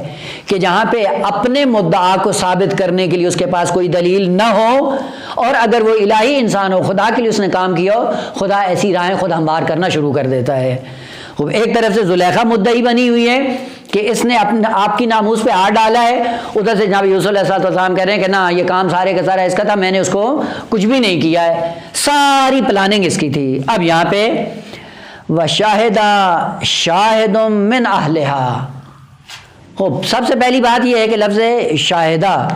کہ جہاں پہ اپنے مدعا کو ثابت کرنے کے لیے اس کے پاس کوئی دلیل نہ ہو، اور اگر وہ الہی انسان ہو، خدا کے لیے اس نے کام کیا ہو، خدا ایسی راہیں خود ہموار کرنا شروع کر دیتا ہے۔ ایک طرف سے زلیخا مدعی بنی ہوئی ہے کہ اس نے آپ کی ناموس پہ ہاتھ ڈالا ہے، ادھر سے جناب یوسف علیہ السلام کہہ رہے ہیں کہ نہ، یہ کام سارے کا سارا اس کا تھا، میں نے اس کو کچھ بھی نہیں کیا ہے، ساری پلاننگ اس کی تھی۔ اب یہاں پہ وَشَاهِدَ شَاهِدٌ مِّنْ أَهْلِهَا، سب سے پہلی بات یہ ہے کہ لفظ شاہدہ،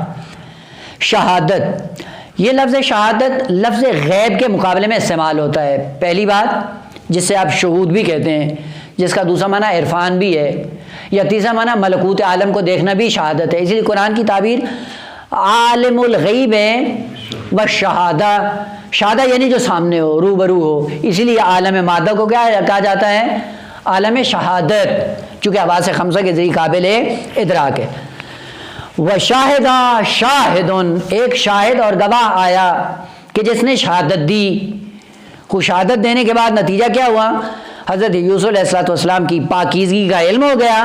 شہادت، یہ لفظ شہادت لفظ غیب کے مقابلے میں استعمال ہوتا ہے۔ پہلی بات جس سے آپ شہود بھی کہتے ہیں، جس کا دوسرا معنی عرفان بھی ہے، یا تیسرا معنی ملکوت عالم کو دیکھنا بھی شہادت ہے۔ اسی لیے قرآن کی تعبیر عالم الغیب ہے والشہادہ، شہادہ یعنی جو سامنے ہو، روبرو ہو، اسی لیے عالم مادہ کو کیا کہا جاتا ہے؟ عالم شہادت، چونکہ آواز خمسہ کے ذریعے قابل ادراک ہے۔ وشاہدہ شاہدن، ایک شاہد اور گواہ آیا کہ جس نے شہادت دی۔ خوش شہادت دینے کے بعد نتیجہ کیا ہوا؟ حضرت یوسف علیہ السلام کی پاکیزگی کا علم ہو گیا،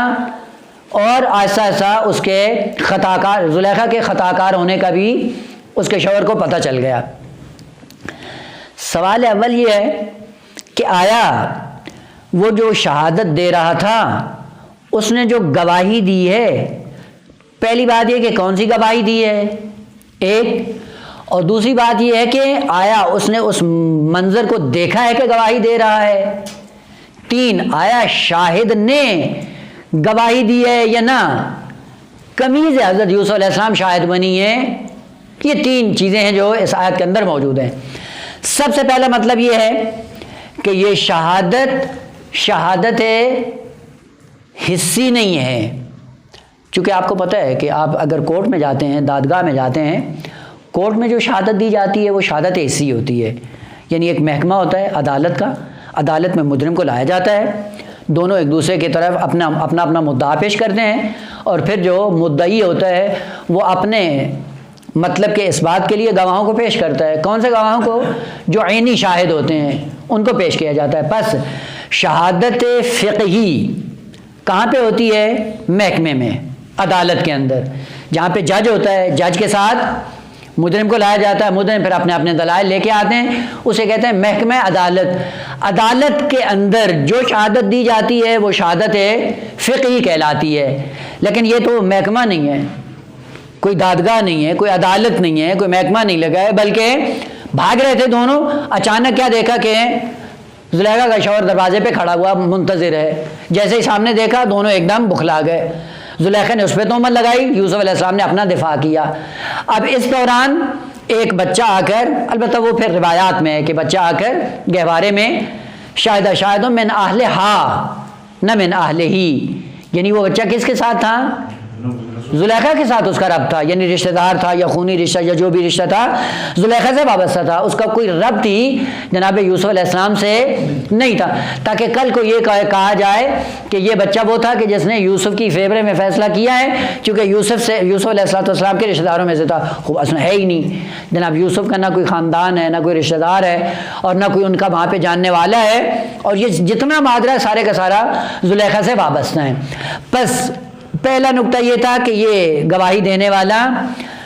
اور آہستہ آہستہ اس کے خطاکار، زلیخا کے خطاکار ہونے کا بھی اس کے شوہر کو پتہ چل گیا۔ سوال اول یہ ہے کہ آیا وہ جو شہادت دے رہا تھا اس نے جو گواہی دی ہے، پہلی بات یہ کہ کون سی گواہی دی ہے ایک، اور دوسری بات یہ ہے کہ آیا اس نے اس منظر کو دیکھا ہے کہ گواہی دے رہا ہے، تین آیا شاہد نے گواہی دی ہے یا نہ، کمیز حضرت یوسف علیہ السلام شاہد بنی ہے۔ یہ تین چیزیں ہیں جو اس آیت کے اندر موجود ہیں۔ سب سے پہلا مطلب یہ ہے کہ یہ شہادت حصی نہیں ہے، چونکہ آپ کو پتہ ہے کہ آپ اگر کورٹ میں جاتے ہیں، دادگاہ میں جاتے ہیں، کورٹ میں جو شہادت دی جاتی ہے وہ شہادت حصی ہوتی ہے، یعنی ایک محکمہ ہوتا ہے عدالت کا، عدالت میں مجرم کو لایا جاتا ہے، دونوں ایک دوسرے کی طرف اپنا مدعا پیش کرتے ہیں، اور پھر جو مدعی ہوتا ہے وہ اپنے مطلب کے اس بات کے لیے گواہوں کو پیش کرتا ہے۔ کون سے گواہوں کو؟ جو عینی شاہد ہوتے ہیں ان کو پیش کیا جاتا ہے۔ پس شہادت فقہی کہاں پہ ہوتی ہے؟ محکمے میں، عدالت کے اندر، جہاں پہ جج ہوتا ہے، جج کے ساتھ مجرم کو لایا جاتا ہے، مجرم پھر اپنے دلائل لے کے آتے ہیں، اسے کہتے ہیں محکمہ عدالت۔ عدالت کے اندر جو شہادت دی جاتی ہے وہ شہادت فقہی کہلاتی ہے، لیکن یہ تو محکمہ نہیں ہے، کوئی دادگاہ نہیں ہے، کوئی عدالت نہیں ہے، کوئی محکمہ نہیں لگا ہے، بلکہ بھاگ رہے تھے دونوں، اچانک کیا دیکھا کہ زلیخا کا شوہر دروازے پہ کھڑا ہوا منتظر ہے، جیسے ہی سامنے دیکھا دونوں ایک دم بخلا گئے، زلیخا نے اس پہ تہمت لگائی، یوسف علیہ السلام نے اپنا دفاع کیا۔ اب اس دوران ایک بچہ آ کر، البتہ وہ پھر روایات میں ہے کہ بچہ آ کر گہوارے میں شاہد من اہلہا نہ من اہلہی، یعنی وہ بچہ کس کے ساتھ تھا؟ زلیخا کے ساتھ اس کا ربط تھا، یعنی رشتہ دار تھا یا خونی رشتہ یا جو بھی رشتہ تھا زلیخا سے وابستہ تھا، اس کا کوئی ربط ہی جناب یوسف علیہ السلام سے نہیں تھا، تاکہ کل کو یہ کہا جائے کہ یہ بچہ وہ تھا کہ جس نے یوسف کی فیور میں فیصلہ کیا ہے، چونکہ یوسف علیہ السلام کے رشتہ داروں میں سے تھا، خوب اصلا ہے ہی نہیں، جناب یوسف کا نہ کوئی خاندان ہے، نہ کوئی رشتہ دار ہے، اور نہ کوئی ان کا وہاں پہ جاننے والا ہے، اور یہ جتنا ماجرا ہے سارے کا سارا زلیخا سے وابستہ ہے۔ بس پہلا نقطہ یہ تھا کہ یہ گواہی دینے والا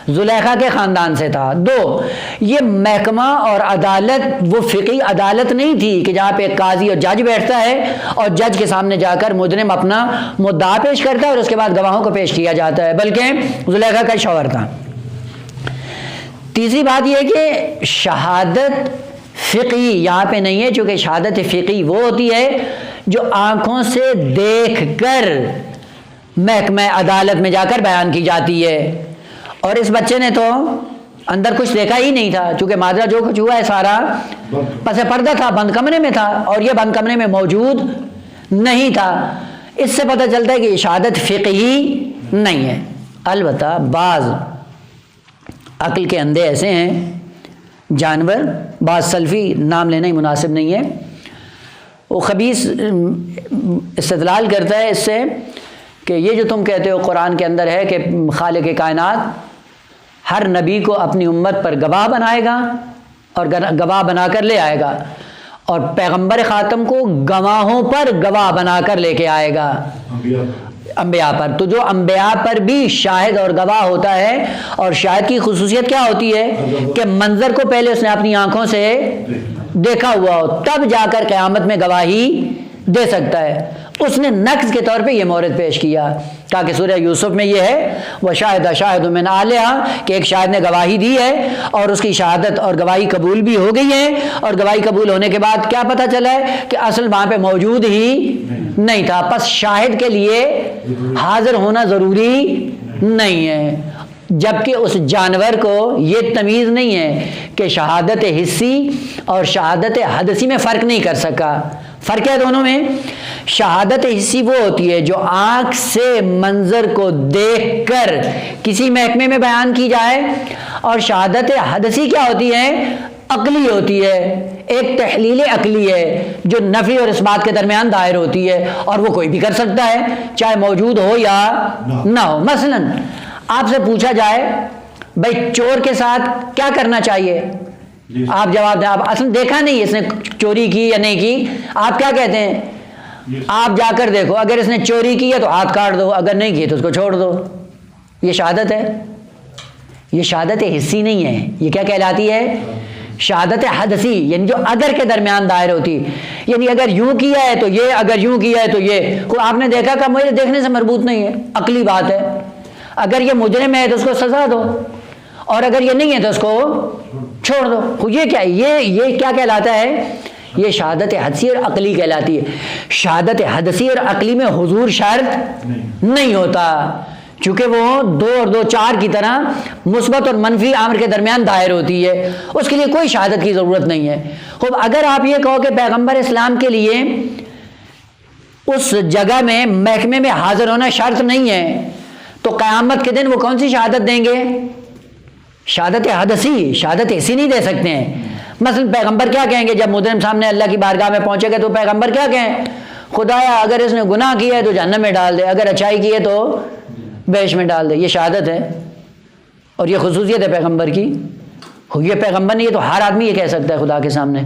زلیخا کے خاندان سے تھا۔ دو، یہ محکمہ اور عدالت وہ فقہی عدالت نہیں تھی کہ جہاں پہ ایک قاضی اور جج بیٹھتا ہے اور جج کے سامنے جا کر مجرم اپنا مدعا پیش کرتا ہے اور اس کے بعد گواہوں کو پیش کیا جاتا ہے، بلکہ زلیخا کا شوہر تھا۔ تیسری بات یہ کہ شہادت فقہی یہاں پہ نہیں ہے، چونکہ شہادت فقہی وہ ہوتی ہے جو آنکھوں سے دیکھ کر محکمہ عدالت میں جا کر بیان کی جاتی ہے، اور اس بچے نے تو اندر کچھ دیکھا ہی نہیں تھا، چونکہ ماجرا جو کچھ ہوا ہے سارا پس پردہ تھا، بند کمرے میں تھا، اور یہ بند کمرے میں موجود نہیں تھا۔ اس سے پتہ چلتا ہے کہ یہ شہادت فقہی نہیں ہے۔ البتہ بعض عقل کے اندھے ایسے ہیں، جانور، بعض سلفی، نام لینا ہی مناسب نہیں ہے، وہ خبیث استدلال کرتا ہے اس سے کہ یہ جو تم کہتے ہو قرآن کے اندر ہے کہ خالق کائنات ہر نبی کو اپنی امت پر گواہ بنائے گا اور گواہ بنا کر لے آئے گا، اور پیغمبر خاتم کو گواہوں پر گواہ بنا کر لے کے آئے گا، انبیاء پر۔ تو جو انبیاء پر بھی شاہد اور گواہ ہوتا ہے، اور شاہد کی خصوصیت کیا ہوتی ہے کہ منظر کو پہلے اس نے اپنی آنکھوں سے دیکھا ہوا ہو، تب جا کر قیامت میں گواہی دے سکتا ہے۔ اس نے نقض کے طور پہ یہ مورد پیش کیا، تاکہ سورہ یوسف میں یہ ہے وَشَاهِدَ شَاهِدٌ مِّنْ أَهْلِهَا کہ ایک شاہد نے گواہی دی ہے اور اس کی شہادت اور گواہی قبول بھی ہو گئی ہے، اور گواہی قبول ہونے کے بعد کیا پتہ چلا ہے کہ اصل وہاں پہ موجود ہی نہیں تھا، پس شاہد کے لیے حاضر ہونا ضروری نہیں ہے، جبکہ اس جانور کو یہ تمیز نہیں ہے کہ شہادت حسی اور شہادت حدسی میں فرق نہیں کر سکا۔ فرق ہے دونوں میں، شہادت حسی وہ ہوتی ہے جو آنکھ سے منظر کو دیکھ کر کسی محکمے میں بیان کی جائے، اور شہادت حدسی کیا ہوتی ہے؟ عقلی ہوتی ہے، ایک تحلیل عقلی ہے جو نفی اور اس بات کے درمیان دائر ہوتی ہے، اور وہ کوئی بھی کر سکتا ہے چاہے موجود ہو یا نہ ہو۔ مثلا آپ سے پوچھا جائے بھائی چور کے ساتھ کیا کرنا چاہیے، آپ جواب دیں، آپ اصلا دیکھا نہیں اس نے چوری کی یا نہیں کی، آپ کیا کہتے ہیں؟ آپ جا کر دیکھو، اگر اس نے چوری کی ہے تو ہاتھ کاٹ دو، اگر نہیں کی تو اس کو چھوڑ دو۔ یہ شہادت ہے، یہ شہادت حسی نہیں ہے، یہ کیا کہلاتی ہے؟ شہادت حدسی، یعنی جو اگر کے درمیان دائر ہوتی، یعنی اگر یوں کیا ہے تو یہ، اگر یوں کیا ہے تو یہ، کوئی آپ نے دیکھا کہ مجھے دیکھنے سے مربوط نہیں ہے، عقلی بات ہے۔ اگر یہ مجرم ہے تو اس کو سزا دو، اور اگر یہ نہیں ہے تو اس کو چھوڑ دو۔ یہ کیا ہے؟ یہ کیا کہلاتا ہے؟ یہ شہادت حدسی اور عقلی کہلاتی ہے۔ شہادت حدسی اور عقلی میں حضور شرط نہیں ہوتا، چونکہ وہ دو اور دو چار کی طرح مثبت اور منفی عامر کے درمیان دائر ہوتی ہے، اس کے لیے کوئی شہادت کی ضرورت نہیں ہے۔ خوب اگر آپ یہ کہو کہ پیغمبر اسلام کے لیے اس جگہ میں محکمے میں حاضر ہونا شرط نہیں ہے، تو قیامت کے دن وہ کون سی شہادت دیں گے؟ شہادت حدثی، شہادت حسی نہیں دے سکتے ہیں۔ مثلا پیغمبر کیا کہیں گے جب مجرم سامنے اللہ کی بارگاہ میں پہنچے گا؟ تو پیغمبر کیا کہیں؟ خدایا اگر اس نے گناہ کیا ہے تو جہنم میں ڈال دے، اگر اچھائی کی ہے تو بہشت میں ڈال دے۔ یہ شہادت ہے اور یہ خصوصیت ہے پیغمبر کی۔ یہ پیغمبر نہیں، یہ تو ہر آدمی یہ کہہ سکتا ہے خدا کے سامنے۔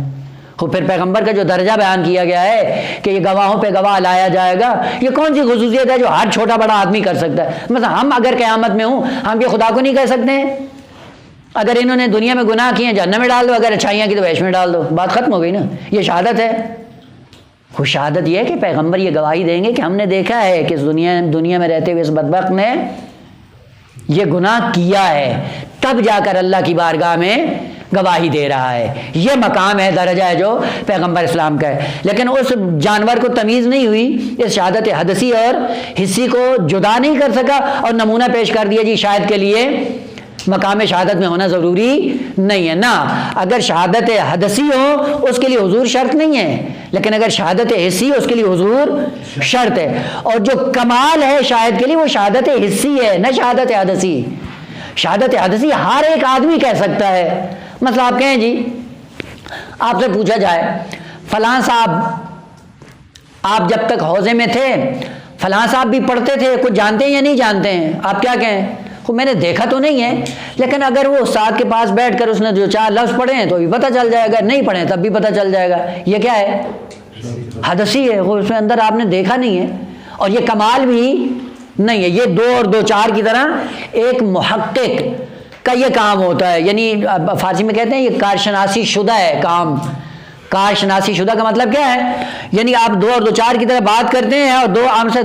پھر پیغمبر کا جو درجہ بیان کیا گیا ہے کہ یہ گواہوں پہ گواہ لایا جائے گا، یہ کون سی خصوصیت ہے جو ہر چھوٹا بڑا آدمی کر سکتا ہے؟ مثلا ہم اگر قیامت میں ہوں، ہم یہ خدا کو نہیں کہہ سکتے ہیں اگر انہوں نے دنیا میں گناہ کیے ہیں جہنم میں ڈال دو، اگر اچھائیاں کی تو بہشت میں ڈال دو، بات ختم ہو گئی نا۔ یہ شہادت ہے۔ وہ شہادت یہ ہے کہ پیغمبر یہ گواہی دیں گے کہ ہم نے دیکھا ہے کہ اس دنیا میں رہتے ہوئے اس بدبخت نے یہ گناہ کیا ہے، تب جا کر اللہ کی بارگاہ میں گواہی دے رہا ہے۔ یہ مقام ہے، درجہ ہے جو پیغمبر اسلام کا ہے۔ لیکن اس جانور کو تمیز نہیں ہوئی، اس شہادت حدثی اور حسی کو جدا نہیں کر سکا اور نمونہ پیش کر دیا جی شاید کے لیے مقام شہادت میں ہونا ضروری نہیں ہے۔ نہ اگر شہادت حدثی ہو اس کے لیے حضور شرط نہیں ہے، لیکن اگر شہادت حسی ہو اس کے لیے حضور شرط ہے۔ اور جو کمال ہے شاہد کے لیے وہ شہادت حسی ہے، نہ شہادت حدثی۔ شہادت حدثی ہر ایک آدمی کہہ سکتا ہے۔ مثلا آپ کہیں جی، آپ سے پوچھا جائے فلاں صاحب آپ جب تک حوضے میں تھے فلاں صاحب بھی پڑھتے تھے، کچھ جانتے ہیں یا نہیں جانتے ہیں؟ آپ کیا کہیں؟ میں نے دیکھا تو نہیں ہے، لیکن اگر وہ استاد کے پاس بیٹھ کر اس نے جو 4 لفظ پڑھے ہیں تو بھی پتہ چل جائے گا، نہیں پڑھے تب بھی پتہ چل جائے گا۔ یہ کیا ہے؟ حدثی ہے، وہ اس میں اندر آپ نے دیکھا نہیں ہے اور یہ کمال بھی نہیں ہے۔ یہ 2 اور 2 4 کی طرح ایک محقق کا یہ کام ہوتا ہے، یعنی فارسی میں کہتے ہیں یہ کارشناسی شدہ ہے کام۔ کارشناسی شدہ کا مطلب کیا ہے؟ یعنی آپ 2 اور 2 4 کی طرح بات کرتے ہیں اور 2 عام سے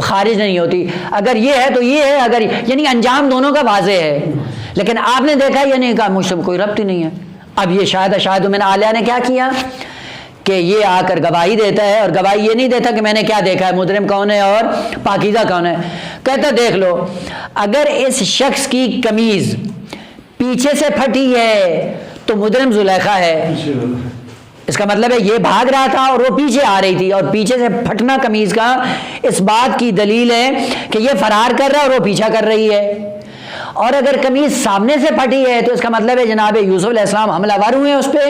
خارج نہیں ہوتی، اگر یہ ہے تو یہ ہے، اگر یعنی انجام دونوں کا واضح ہے، لیکن آپ نے دیکھا یہ نہیں کہا مجھ سے کوئی ربط ہی نہیں ہے۔ اب یہ شاہد من عالیہ نے کیا کیا کہ یہ آ کر گواہی دیتا ہے، اور گواہی یہ نہیں دیتا کہ میں نے کیا دیکھا ہے، مجرم کون ہے اور پاکیزہ کون ہے۔ کہتا دیکھ لو اگر اس شخص کی قمیض پیچھے سے پھٹی ہے تو مجرم زلیخا ہے۔ اس کا مطلب ہے یہ بھاگ رہا تھا اور وہ پیچھے آ رہی تھی، اور پیچھے سے پھٹنا قمیض کا اس بات کی دلیل ہے کہ یہ فرار کر رہا ہے اور وہ پیچھا کر رہی ہے۔ اور اگر قمیض سامنے سے پھٹی ہے تو اس کا مطلب ہے جناب یوسف علیہ السلام حملہ ور ہوئے ہیں اس پہ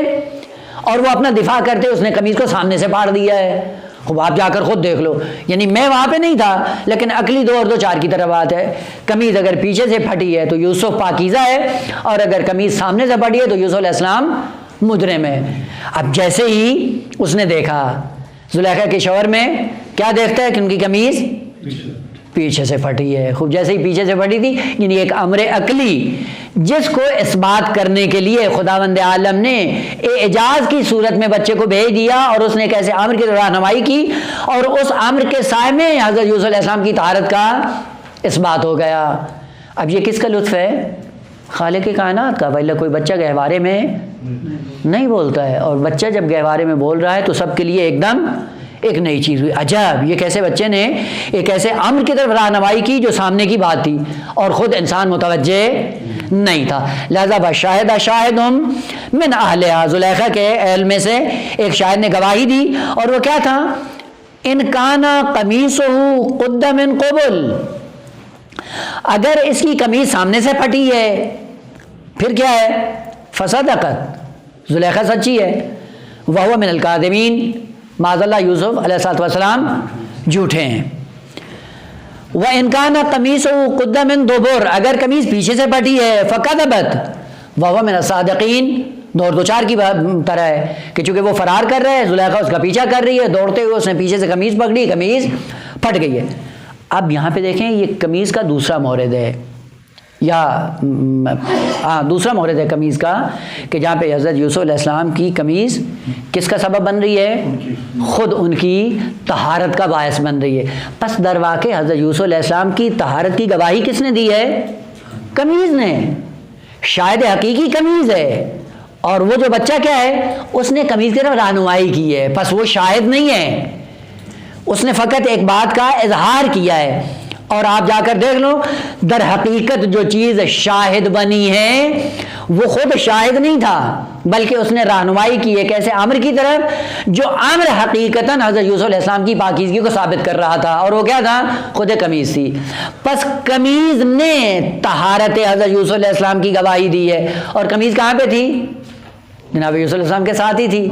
اور وہ اپنا دفاع کرتے اس نے قمیض کو سامنے سے پھاڑ دیا ہے۔ خوب آپ جا کر خود دیکھ لو، یعنی میں وہاں پہ نہیں تھا لیکن عقلی 2 اور 2 4 کی طرح بات ہے۔ قمیض اگر پیچھے سے پھٹی ہے تو یوسف پاکیزہ ہے، اور اگر قمیض سامنے سے پھٹی ہے تو یوسف علیہ السلام مجرم ہے۔ اب جیسے ہی اس نے دیکھا زلیخا کے شوہر میں کیا دیکھتا ہے کہ ان کی قمیض پیچھے سے پھٹی ہے۔ خوب جیسے ہی پیچھے سے پھٹی تھی، یعنی ایک امر عقلی جس کو اس بات کرنے کے لیے خداوند عالم نے اعجاز کی صورت میں بچے کو بھیج دیا اور اس نے ایک ایسے امر کی رہنمائی کی، اور اس امر کے سائے میں حضرت یوسف علیہ السلام کی طہارت کا اس بات ہو گیا۔ اب یہ کس کا لطف ہے؟ خالق کائنات کا، وإلا کوئی بچہ گہوارے میں نہیں بولتا ہے، اور بچہ جب گہوارے میں بول رہا ہے تو سب کے لیے ایک دم ایک نئی چیز ہوئی۔ عجب، یہ کیسے بچے نے ایک ایسے امر کی طرف رہنمائی کی جو سامنے کی بات تھی اور خود انسان متوجہ نہیں تھا۔ لہذا بشاہد شاہد من اہلہا، زلیخا کے اہل میں سے ایک شاہد نے گواہی دی، اور وہ کیا تھا؟ ان کان قمیصہ قد من قبل، اگر اس کی قمیص سامنے سے پھٹی ہے پھر کیا ہے؟ فصدقت، زلیخا سچی ہے، وہو من الکاذبین، معاذ اللہ یوسف علیہ السلام جھوٹے ہیں۔ وَإِنْ كَانَ قَمِيصُهُ قُدَّ مِنْ دُبُرٍ، اگر قمیص پیچھے سے پھٹی ہے فَكَذَبَتْ وَهُوَ مِنَ الصَّادِقِينَ، 2 اور 2 4 کی طرح ہے کہ چونکہ وہ فرار کر رہے ہیں، زلیخا اس کا پیچھا کر رہی ہے، دوڑتے ہوئے اس نے پیچھے سے قمیص پکڑی، قمیص پھٹ گئی ہے۔ اب یہاں پہ دیکھیں یہ قمیص کا دوسرا مورد ہے، یا دوسرا مورد ہے قمیص کا، کہ جہاں پہ حضرت یوسف علیہ السلام کی قمیص کس کا سبب بن رہی ہے؟ خود ان کی طہارت کا باعث بن رہی ہے۔ پس در واقع حضرت یوسف علیہ السلام کی طہارت کی گواہی کس نے دی ہے؟ قمیص نے، شاہد حقیقی قمیص ہے، اور وہ جو بچہ کیا ہے؟ اس نے قمیص کی طرف رہنمائی کی ہے، پس وہ شاہد نہیں ہے، اس نے فقط ایک بات کا اظہار کیا ہے۔ اور آپ جا کر دیکھ لو در حقیقت جو چیز شاہد بنی ہے وہ خود شاہد نہیں تھا، بلکہ اس نے رہنمائی کی ایک ایسے امر کی طرف جو امر حقیقتاً حضرت یوسف علیہ السلام کی پاکیزگی کو ثابت کر رہا تھا، اور وہ کیا تھا؟ خود قمیض تھی۔ پس قمیض نے طہارت حضرت یوسف علیہ السلام کی گواہی دی ہے، اور قمیض کہاں پہ تھی؟ جناب یوسف علیہ السلام کے ساتھ ہی تھی،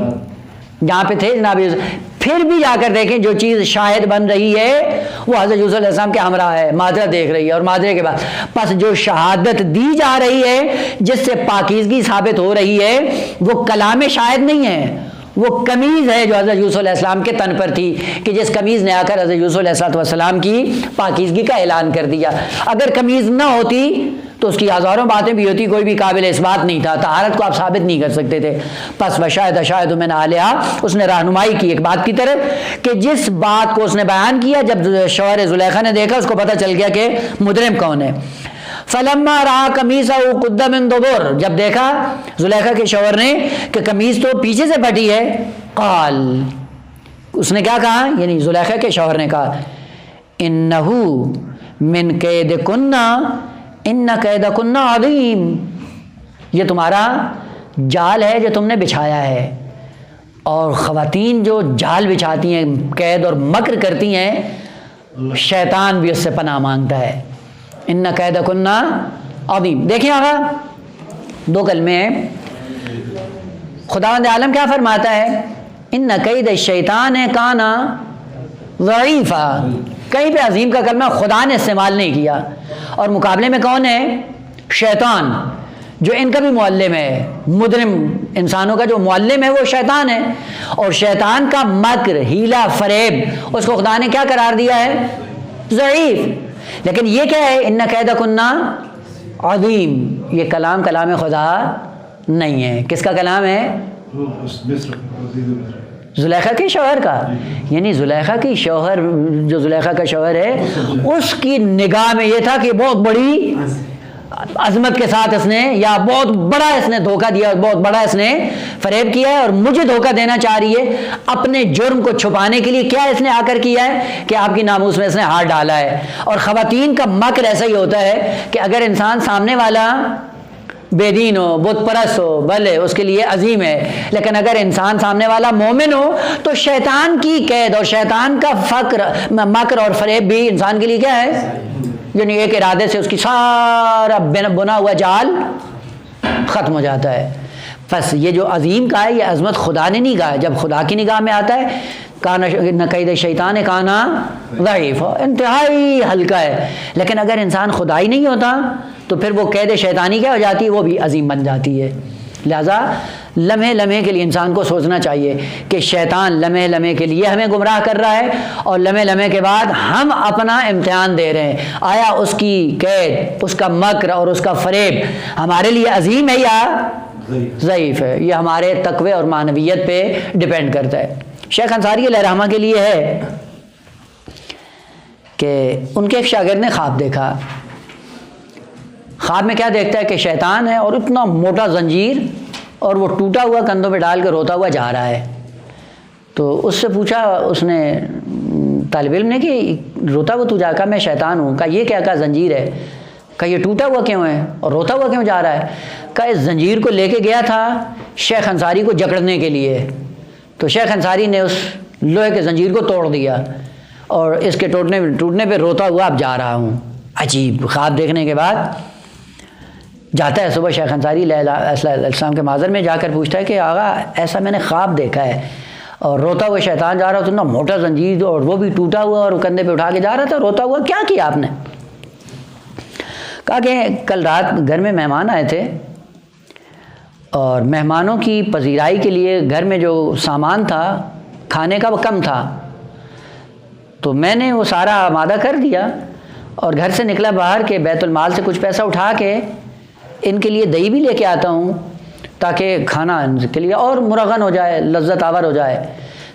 جہاں پہ تھے جناب یوسف۔ پھر بھی جا کر دیکھیں جو چیز شاہد بن رہی ہے وہ حضرت یوسف علیہ السلام کے ہمراہ ہے، ماجرا دیکھ رہی ہے، اور ماجرے کے بعد پس جو شہادت دی جا رہی ہے جس سے پاکیزگی ثابت ہو رہی ہے وہ کلام شاہد نہیں ہے، وہ قمیض ہے جو حضرت یوسف علیہ السلام کے تن پر تھی، کہ جس قمیض نے آ کر حضرت یوسف علیہ السلام کی پاکیزگی کا اعلان کر دیا۔ اگر قمیض نہ ہوتی تو اس کی ہزاروں باتیں بھی ہوتی، کوئی بھی قابل اثبات نہیں تھا، طہارت کو آپ ثابت نہیں کر سکتے تھے۔ پس وشاہد شاہد من اہلہا، اس نے رہنمائی کی ایک بات کی طرف کہ جس بات کو اس نے بیان کیا، جب شوہر زلیخا نے دیکھا اس کو پتہ چل گیا کہ مجرم کون ہے۔ فلما رأى قمیصه قد من دبر، جب دیکھا زلیخا کے شوہر نے کہ قمیص تو پیچھے سے پھٹی ہے، قال، اس نے کیا کہا؟ یعنی زلیخا کے شوہر نے کہا انہ من کیدکن ان کیدکن عظیم، یہ تمہارا جال ہے جو تم نے بچھایا ہے، اور خواتین جو جال بچھاتی ہیں، قید اور مکر کرتی ہیں، شیطان بھی اس سے پناہ مانگتا ہے۔ ان کیدکن عظیم۔ دیکھیں آقا دو کلمے ہیں، خداوند عالم کیا فرماتا ہے؟ ان کید الشیطان کان ضعیفا، کہیں پہ عظیم کا کلمہ خدا نے استعمال نہیں کیا، اور مقابلے میں کون ہے؟ شیطان، جو ان کا بھی معلم ہے، مجرم انسانوں کا جو معلم ہے وہ شیطان ہے، اور شیطان کا مکر، ہیلا، فریب، اس کو خدا نے کیا قرار دیا ہے؟ ضعیف۔ لیکن یہ کیا ہے؟ ان کیدکن عظیم، یہ کلام خدا نہیں ہے، کس کا کلام ہے؟ زلیخا کے شوہر کا۔ یعنی زلیخا کی شوہر، جو زلیخا کا شوہر ہے، اس کی نگاہ میں یہ تھا کہ بہت بڑی عظمت کے ساتھ اس نے، یا بہت بڑا اس نے دھوکہ دیا، بہت بڑا اس نے فریب کیا ہے، اور مجھے دھوکہ دینا چاہ رہی ہے۔ اپنے جرم کو چھپانے کے لیے کیا اس نے آ کر کیا ہے کہ آپ کی ناموس میں اس نے ہاتھ ڈالا ہے۔ اور خواتین کا مکر ایسا ہی ہوتا ہے کہ اگر انسان سامنے والا بے دین ہو، بت پرست ہو، بھلے اس کے لیے عظیم ہے، لیکن اگر انسان سامنے والا مومن ہو تو شیطان کی قید اور شیطان کا مکر اور فریب بھی انسان کے لیے کیا ہے؟ یعنی ایک ارادے سے اس کی سارا بنا ہوا جال ختم ہو جاتا ہے۔ بس یہ جو عظیم کا ہے، یہ عظمت خدا نے نہیں کہا ہے، جب خدا کی نگاہ میں آتا ہے کانا قید شیطان کانا ضعیف، انتہائی ہلکا ہے۔ لیکن اگر انسان خدا ہی نہیں ہوتا تو پھر وہ قید شیطانی کیا ہو جاتی ہے؟ وہ بھی عظیم بن جاتی ہے۔ لہذا لمحے لمحے کے لیے انسان کو سوچنا چاہیے کہ شیطان لمحے لمحے کے لیے ہمیں گمراہ کر رہا ہے، اور لمحے لمحے کے بعد ہم اپنا امتحان دے رہے ہیں، آیا اس کی قید، اس کا مکر اور اس کا فریب ہمارے لیے عظیم ہے یا ضعیف ہے؟ یہ ہمارے تقوی اور معنویت پہ ڈیپینڈ کرتا ہے۔ شیخ انصاری علیہ رحمہ کے لیے ہے کہ ان کے ایک شاگرد نے خواب دیکھا۔ خواب میں کیا دیکھتا ہے کہ شیطان ہے اور اتنا موٹا زنجیر، اور وہ ٹوٹا ہوا کندھوں پہ ڈال کے روتا ہوا جا رہا ہے۔ تو اس سے پوچھا اس نے، طالب علم نے، کہ روتا ہوا تو جا کر؟ میں شیطان ہوں۔ کہا یہ کیا؟ کہا زنجیر ہے۔ کہا یہ ٹوٹا ہوا کیوں ہے اور روتا ہوا کیوں جا رہا ہے؟ کہا اس زنجیر کو لے کے گیا تھا شیخ انصاری کو جکڑنے کے لیے، تو شیخ انصاری نے اس لوہے کے زنجیر کو توڑ دیا، اور اس کے ٹوٹنے پہ روتا ہوا اب جا رہا ہوں۔ عجیب خواب دیکھنے کے بعد جاتا ہے صبح شیخ انصاری علیہ السلام کے معذر میں جا کر پوچھتا ہے کہ آقا ایسا میں نے خواب دیکھا ہے، اور روتا ہوا شیطان جا رہا تھا، اتنا موٹا زنجیر اور وہ بھی ٹوٹا ہوا اور کندھے پہ اٹھا کے جا رہا تھا روتا ہوا، کیا کیا آپ نے؟ کہا کہ کل رات گھر میں مہمان آئے تھے، اور مہمانوں کی پذیرائی کے لیے گھر میں جو سامان تھا کھانے کا وہ کم تھا، تو میں نے وہ سارا آمادہ کر دیا، اور گھر سے نکلا باہر کہ بیت المال سے کچھ پیسہ اٹھا کے ان کے لیے دہی بھی لے کے آتا ہوں تاکہ کھانا ان کے لیے اور مرغن ہو جائے، لذت آور ہو جائے۔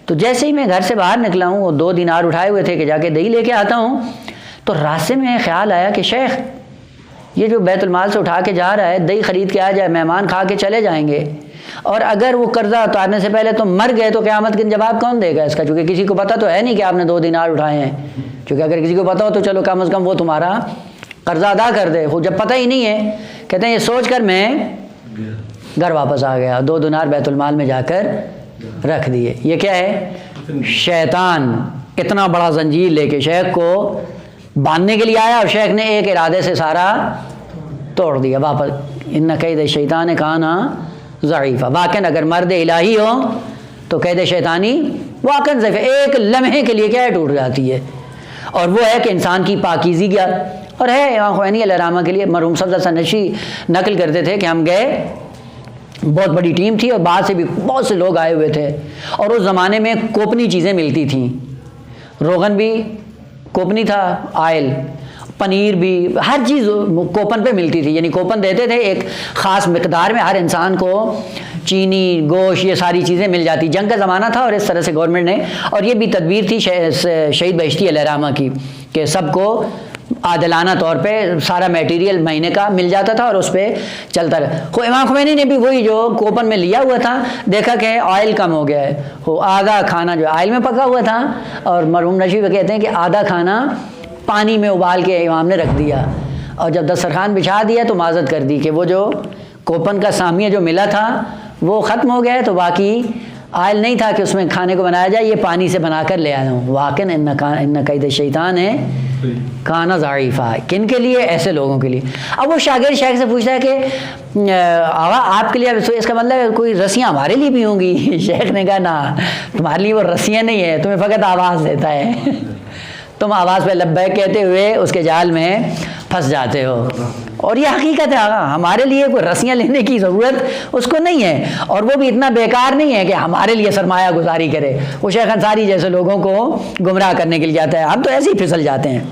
تو جیسے ہی میں گھر سے باہر نکلا ہوں، وہ 2 دینار اٹھائے ہوئے تھے کہ جا کے دہی لے کے آتا ہوں، تو راستے میں خیال آیا کہ شیخ یہ جو بیت المال سے اٹھا کے جا رہا ہے دہی خرید کے آ جائے، مہمان کھا کے چلے جائیں گے، اور اگر وہ قرضہ اتارنے سے پہلے تو مر گئے تو قیامت کے دن جواب کون دے گا اس کا؟ چونکہ کسی کو پتہ تو ہے نہیں کہ آپ نے 2 دینار اٹھائے ہیں، چونکہ اگر کسی کو پتہ ہو تو چلو کم از کم وہ تمہارا قرضہ ادا کر دے، وہ جب پتہ ہی نہیں ہے، کہتے ہیں یہ سوچ کر میں گھر واپس آ گیا, 2 دینار بیت المال میں جا کر رکھ دیے. یہ کیا ہے؟ شیطان اتنا بڑا زنجیر لے کے شیخ کو باندھنے کے لیے آیا اور شیخ نے ایک ارادے سے سارا توڑ دیا واپس. ان قید شیطان کان ضعیفہ, واقعاً اگر مرد الہی ہو تو قید شیطانی واقعاً ضعیف, ایک لمحے کے لیے کیا ہے ٹوٹ جاتی ہے. اور وہ ہے کہ انسان کی پاکیزگی, اور ہے امام خمینی علیہ الرحمہ کے لیے مرحوم صفدر سنشی نقل کرتے تھے کہ ہم گئے, بہت بڑی ٹیم تھی اور باہر سے بھی بہت سے لوگ آئے ہوئے تھے, اور اس زمانے میں کوپنی چیزیں ملتی تھیں, روغن بھی کوپنی تھا, آئل, پنیر بھی, ہر چیز کوپن پہ ملتی تھی. یعنی کوپن دیتے تھے ایک خاص مقدار میں, ہر انسان کو چینی, گوشت, یہ ساری چیزیں مل جاتی. جنگ کا زمانہ تھا اور اس طرح سے گورنمنٹ نے, اور یہ بھی تدبیر تھی شہید بہشتی علیہ الرحمہ کی کہ سب کو عادلانہ طور پہ سارا میٹیریل مہینے کا مل جاتا تھا اور اس پہ چلتا رہا. خود امام خمینی نے بھی وہی جو کوپن میں لیا ہوا تھا, دیکھا کہ آئل کم ہو گیا ہے, وہ آدھا کھانا جو آئل میں پکا ہوا تھا, اور مرحوم نشی وہ کہتے ہیں کہ آدھا کھانا پانی میں ابال کے امام نے رکھ دیا, اور جب دسترخوان بچھا دیا تو معذرت کر دی کہ وہ جو کوپن کا سامیہ جو ملا تھا وہ ختم ہو گیا ہے, تو باقی آئل نہیں تھا کہ اس میں کھانے کو بنایا جائے, یہ پانی سے بنا کر لے آیا ہوں. واقعاً ان قید شیطان ہے کانا ضعیفہ. کن کے لیے؟ ایسے لوگوں کے لیے. اب وہ شاگرد شیخ سے پوچھتا ہے کہ آپ کے لیے اس کا مطلب کوئی رسیاں ہمارے لیے بھی ہوں گی؟ شیخ نے کہا نا, تمہارے لیے وہ رسیاں نہیں ہیں, تمہیں فقط آواز دیتا ہے, تم آواز پہ لبیک کہتے ہوئے اس کے جال میں پھنس جاتے ہو. اور یہ حقیقت ہے, ہمارے لیے کوئی رسیاں لینے کی ضرورت اس کو نہیں ہے, اور وہ بھی اتنا بیکار نہیں ہے کہ ہمارے لیے سرمایہ گزاری کرے. وہ شیخ انصاری جیسے لوگوں کو گمراہ کرنے کے لیے جاتا ہے, ہم تو ایسے ہی پھسل جاتے ہیں.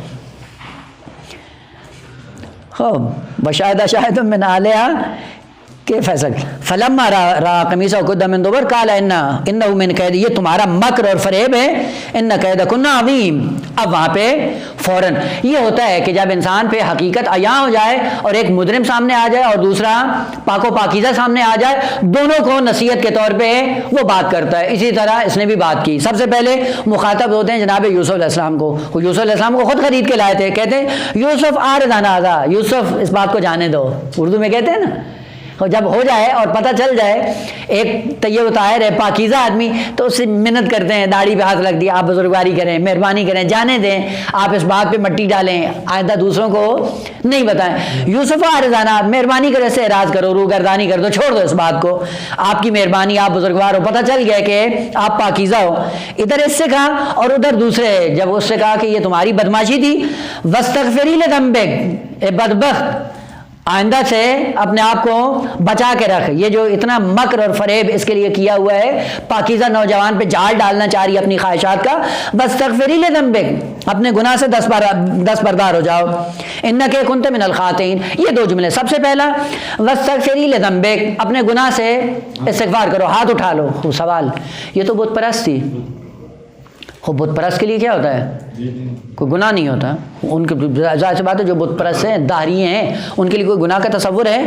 بشاہدہ شاہد من علیہ کہ فیصل فلما را قمیصہ قد من دبر قال انہ من قید, یہ تمہارا مکر اور فریب ہے, ان قیدکن عظیم. اب وہاں پہ فوراً یہ ہوتا ہے کہ جب انسان پہ حقیقت عیاں ہو جائے اور ایک مجرم سامنے آ جائے اور دوسرا پاک و پاکیزہ سامنے آ جائے, دونوں کو نصیحت کے طور پہ وہ بات کرتا ہے. اسی طرح اس نے بھی بات کی. سب سے پہلے مخاطب ہوتے ہیں جناب یوسف علیہ السلام کو. وہ یوسف علیہ السلام کو خود خرید کے لائے تھے, کہتے ہیں یوسف آرض عن ھذا, یوسف اس بات کو جانے دو, اردو میں کہتے ہیں نا. اور جب ہو جائے اور پتہ چل جائے ایک طیب طاہر ہے, پاکیزہ آدمی, تو اس سے منت کرتے ہیں, داڑھی پہ ہاتھ رکھ دیا, آپ بزرگواری کریں, مہربانی کریں, جانے دیں, آپ اس بات پہ مٹی ڈالیں, آئندہ دوسروں کو نہیں بتائیں. یوسف عارضانہ, مہربانی کرو, اس سے اعراض کرو, روگردانی کر دو, چھوڑ دو اس بات کو, آپ کی مہربانی, آپ بزرگوار ہو, پتہ چل گیا کہ آپ پاکیزہ ہو. ادھر اس سے کہا اور ادھر دوسرے, جب اس سے کہا کہ یہ تمہاری بدماشی تھی, وَاسْتَغْفِرِي لِذَنبِكِ, اے بدبخت آئندہ سے اپنے آپ کو بچا کے رکھ. یہ جو اتنا مکر اور فریب اس کے لیے کیا ہوا ہے, پاکیزہ نوجوان پہ جال ڈالنا چاہ رہی ہے اپنی خواہشات کا. وَاسْتَغْفِرِي لِذَنبِكِ, اپنے گناہ سے دست بردار ہو جاؤ. إِنَّكَ كُنْتَ مِنَ الْخَاطِئِينَ, یہ 2 جملے. سب سے پہلا وَاسْتَغْفِرِي لِذَنبِكِ, اپنے گناہ سے استغفار کرو, ہاتھ اٹھا لو. سوال, یہ تو بت پرست تھی, وہ بت پرست کے لیے کیا ہوتا ہے؟ کوئی گناہ نہیں ہوتا. ان کے ظاہر سی بات ہے جو بت پرست ہیں, داہریے ہیں, ان کے لیے کوئی گناہ کا تصور ہے؟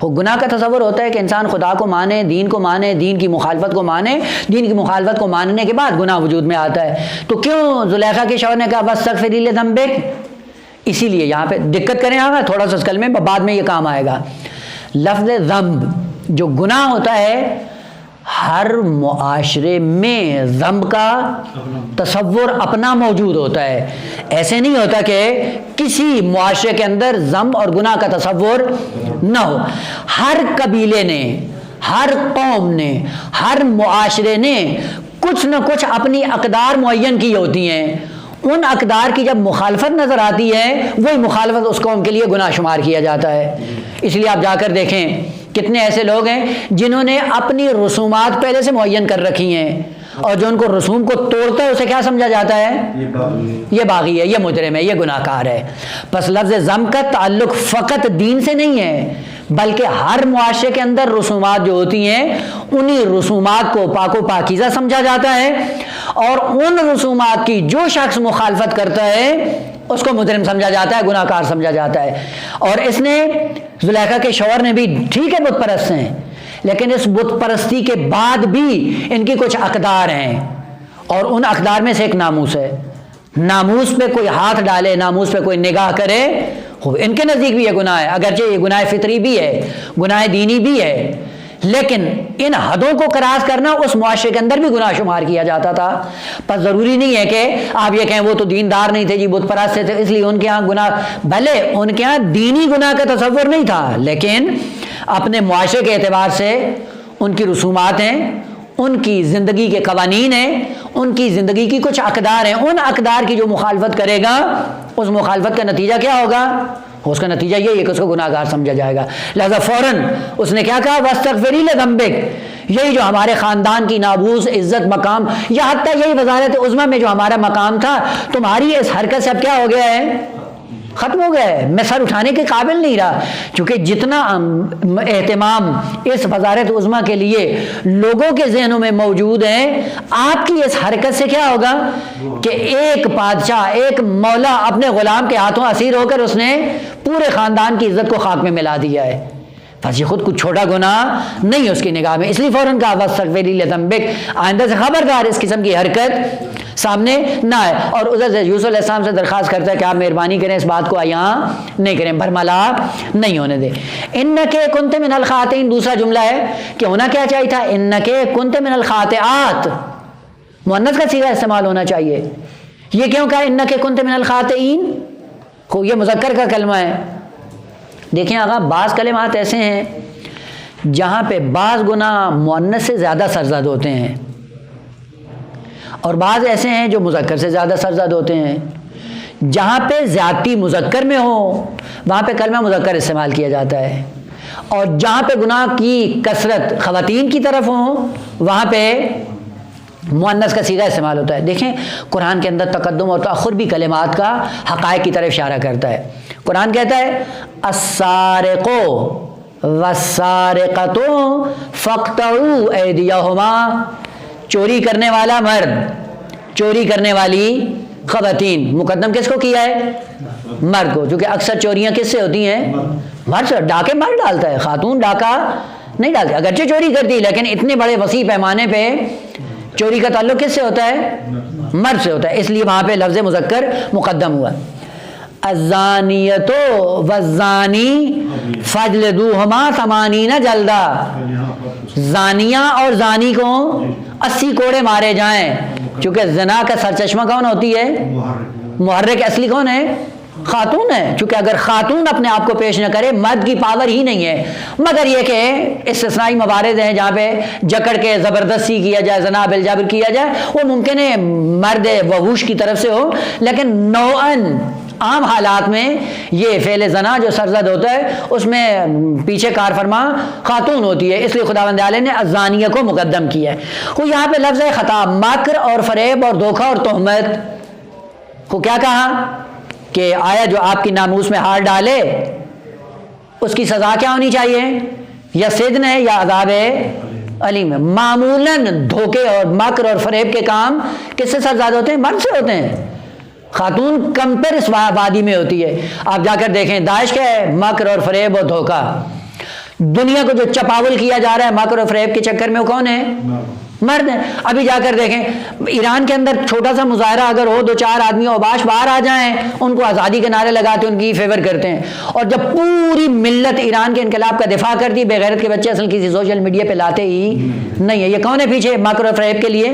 وہ گناہ کا تصور ہوتا ہے کہ انسان خدا کو مانے, دین کو مانے, دین کی مخالفت کو مانے, دین کی مخالفت کو ماننے کے بعد گناہ وجود میں آتا ہے. تو کیوں زلیخا کے شوہر نے کہا وَاسْتَغْفِرِي لِذَنبِكِ؟ اسی لیے یہاں پہ دقت کریں, آگا تھوڑا سا اس کلمے میں, بعد میں یہ کام آئے گا. لفظ ذنب جو گناہ ہوتا ہے, ہر معاشرے میں ذنب کا تصور اپنا موجود ہوتا ہے. ایسے نہیں ہوتا کہ کسی معاشرے کے اندر ذنب اور گناہ کا تصور نہ ہو. ہر قبیلے نے, ہر قوم نے, ہر معاشرے نے کچھ نہ کچھ اپنی اقدار معین کی ہوتی ہیں. ان اقدار کی جب مخالفت نظر آتی ہے, وہی مخالفت اس قوم کے لیے گناہ شمار کیا جاتا ہے. اس لیے آپ جا کر دیکھیں کتنے ایسے لوگ ہیں جنہوں نے اپنی رسومات پہلے سے معین کر رکھی ہیں, اور جو ان کو رسوم کو توڑتا ہے اسے کیا سمجھا جاتا ہے؟ یہ باغی ہے, یہ مجرم ہے, یہ گناہ کار ہے. پس لفظ ذم کا تعلق فقط دین سے نہیں ہے, بلکہ ہر معاشرے کے اندر رسومات جو ہوتی ہیں انہی رسومات کو پاک و پاکیزہ سمجھا جاتا ہے, اور ان رسومات کی جو شخص مخالفت کرتا ہے اس کو مجرم سمجھا جاتا ہے, گناہ کار سمجھا جاتا ہے. اور اس نے زلیخا کے شوہر نے بھی, ٹھیک ہے بت پرست ہیں, لیکن اس بت پرستی کے بعد بھی ان کی کچھ اقدار ہیں, اور ان اقدار میں سے ایک ناموس ہے. ناموس پہ کوئی ہاتھ ڈالے, ناموس پہ کوئی نگاہ کرے, خوب ان کے نزدیک بھی یہ گناہ ہے، اگرچہ یہ گناہ فطری بھی ہے، گناہ دینی بھی ہے، لیکن ان حدوں کو کراس کرنا اس معاشرے کے اندر بھی گناہ شمار کیا جاتا تھا۔ پس ضروری نہیں ہے کہ آپ یہ کہیں وہ تو دیندار نہیں تھے جی، بت پرست تھے اس لیے ان کے ہاں گناہ، بھلے ان کے ہاں دینی گناہ کا تصور نہیں تھا، لیکن اپنے معاشرے کے اعتبار سے ان کی رسومات ہیں، ان کی زندگی کے قوانین ہیں، ان کی زندگی کی کچھ اقدار ہیں، ان اقدار کی جو مخالفت کرے گا اس مخالفت کا نتیجہ کیا ہوگا؟ اس کا نتیجہ یہ ہے کہ اس کو گناہ گار سمجھا جائے گا۔ لہذا فوراً اس نے کیا کہا؟ وَاسْتَغْفِرِي لِذَنبِكِ، یہی جو ہمارے خاندان کی ناموس عزت مقام، یا حتیٰ یہی وزارت عظمیٰ میں جو ہمارا مقام تھا، تمہاری اس حرکت سے اب کیا ہو گیا ہے؟ ختم ہو گیا ہے، میں سر اٹھانے کے قابل نہیں رہا، چونکہ جتنا اہتمام اس وزارت عظمیٰ کے لیے لوگوں کے ذہنوں میں موجود ہے، آپ کی اس حرکت سے کیا ہوگا کہ ایک بادشاہ، ایک مولا اپنے غلام کے ہاتھوں اسیر ہو کر اس نے پورے خاندان کی عزت کو خاک میں ملا دیا ہے۔ بس یہ خود کچھ چھوٹا گناہ نہیں ہے اس کی نگاہ میں، اس لیے فوراً کہا وَاسْتَغْفِرِي لِذَنبِكِ، آئندہ سے خبردار اس قسم کی حرکت سامنے نہ آئے۔ اور ادھر سے یوسف علیہ السلام سے درخواست کرتا ہے کہ آپ مہربانی کریں اس بات کو یہاں نہیں کریں، برملا نہیں ہونے دیں۔ اِنَّكَ كُنْتَ مِنَ الْخَاطِئِينَ، دوسرا جملہ ہے کہ ہونا کیا چاہیے تھا؟ اِنَّكَ كُنْتَ مِنَ الْخَاطِئَاتِ، مؤنث کا صیغہ استعمال ہونا چاہیے۔ یہ کیوں کہا اِنَّكَ كُنْتَ مِنَ الْخَاطِئِينَ؟ خوب یہ مذکر کا کلمہ ہے۔ دیکھیں آقا، بعض کلمات ایسے ہیں جہاں پہ بعض گناہ مؤنث سے زیادہ سرزد ہوتے ہیں، اور بعض ایسے ہیں جو مذکر سے زیادہ سرزد ہوتے ہیں۔ جہاں پہ زیادتی مذکر میں ہو وہاں پہ کلمہ مذکر استعمال کیا جاتا ہے، اور جہاں پہ گناہ کی کثرت خواتین کی طرف ہو وہاں پہ مؤنث کا صیغہ استعمال ہوتا ہے۔ دیکھیں قرآن کے اندر تقدم اور تأخر بھی کلمات کا حقائق کی طرف اشارہ کرتا ہے۔ قرآن کہتا ہے السارق والسارقۃ فاقطعوا ایدیہما، چوری کرنے والا مرد، چوری کرنے والی خواتین، مقدم کس کو کیا ہے؟ مرد کو، کیونکہ اکثر چوریاں کس سے ہوتی ہیں؟ مرد سے۔ ڈاکے مرد ڈالتا ہے، خاتون ڈاکہ نہیں ڈالتی، اگرچہ چوری کرتی لیکن اتنے بڑے وسیع پیمانے پہ چوری کا تعلق کس سے ہوتا ہے؟ مرد سے ہوتا ہے، اس لیے وہاں پہ لفظ مذکر مقدم ہوا۔ الزانیۃ والزانی فاجلدوہما 80 جلدہ، زانیہ اور زانی کو 80 کوڑے مارے جائیں، چونکہ زنا کا سرچشمہ کون ہوتی ہے؟ محرک اصلی کون ہے؟ خاتون ہے، چونکہ اگر خاتون اپنے آپ کو پیش نہ کرے مرد کی پاور ہی نہیں ہے، مگر یہ کہ استثنائی موارد ہیں جہاں پہ جکڑ کے زبردستی کیا جائے، زنا بالجبر کیا جائے، وہ ممکن ہے مرد وحوش کی طرف سے ہو، لیکن نوعاً عام حالات میں یہ فعل زنا جو سرزد ہوتا ہے اس میں پیچھے کار فرما خاتون ہوتی ہے، اس لیے خداوند عالی نے الزانیہ کو مقدم کیا ہے۔ وہ یہاں پہ لفظ ہے خطا، مکر اور فریب اور دھوکہ اور تہمت کو کیا کہا کہ آیا جو آپ کی ناموس میں ہاتھ ڈالے اس کی سزا کیا ہونی چاہیے؟ یا سجن ہے یا عذاب علیم ہے۔ معمولاً دھوکے اور مکر اور فریب کے کام کس سے سرزد ہوتے ہیں؟ مرد سے ہوتے ہیں، خاتون کم پر اس وادی میں ہوتی ہے۔ آپ جا کر دیکھیں داعش کیا ہے؟ مکر اور فریب اور دھوکہ۔ دنیا کو جو چپاول کیا جا رہا ہے مکر اور فریب کے چکر میں وہ کون ہے؟ مرد ہیں۔ ابھی جا کر دیکھیں ایران کے اندر چھوٹا سا مظاہرہ اگر ہو، 2-4 آدمی اوباش باہر آ جائیں، ان کو آزادی کے نعرے لگاتے ان کی فیور کرتے ہیں، اور جب پوری ملت ایران کے انقلاب کا دفاع کرتی، بے غیرت کے بچے اصل کسی سوشل میڈیا پہ لاتے ہی نہیں ہے۔ یہ کون ہے پیچھے؟ مکر اور فریب کے لیے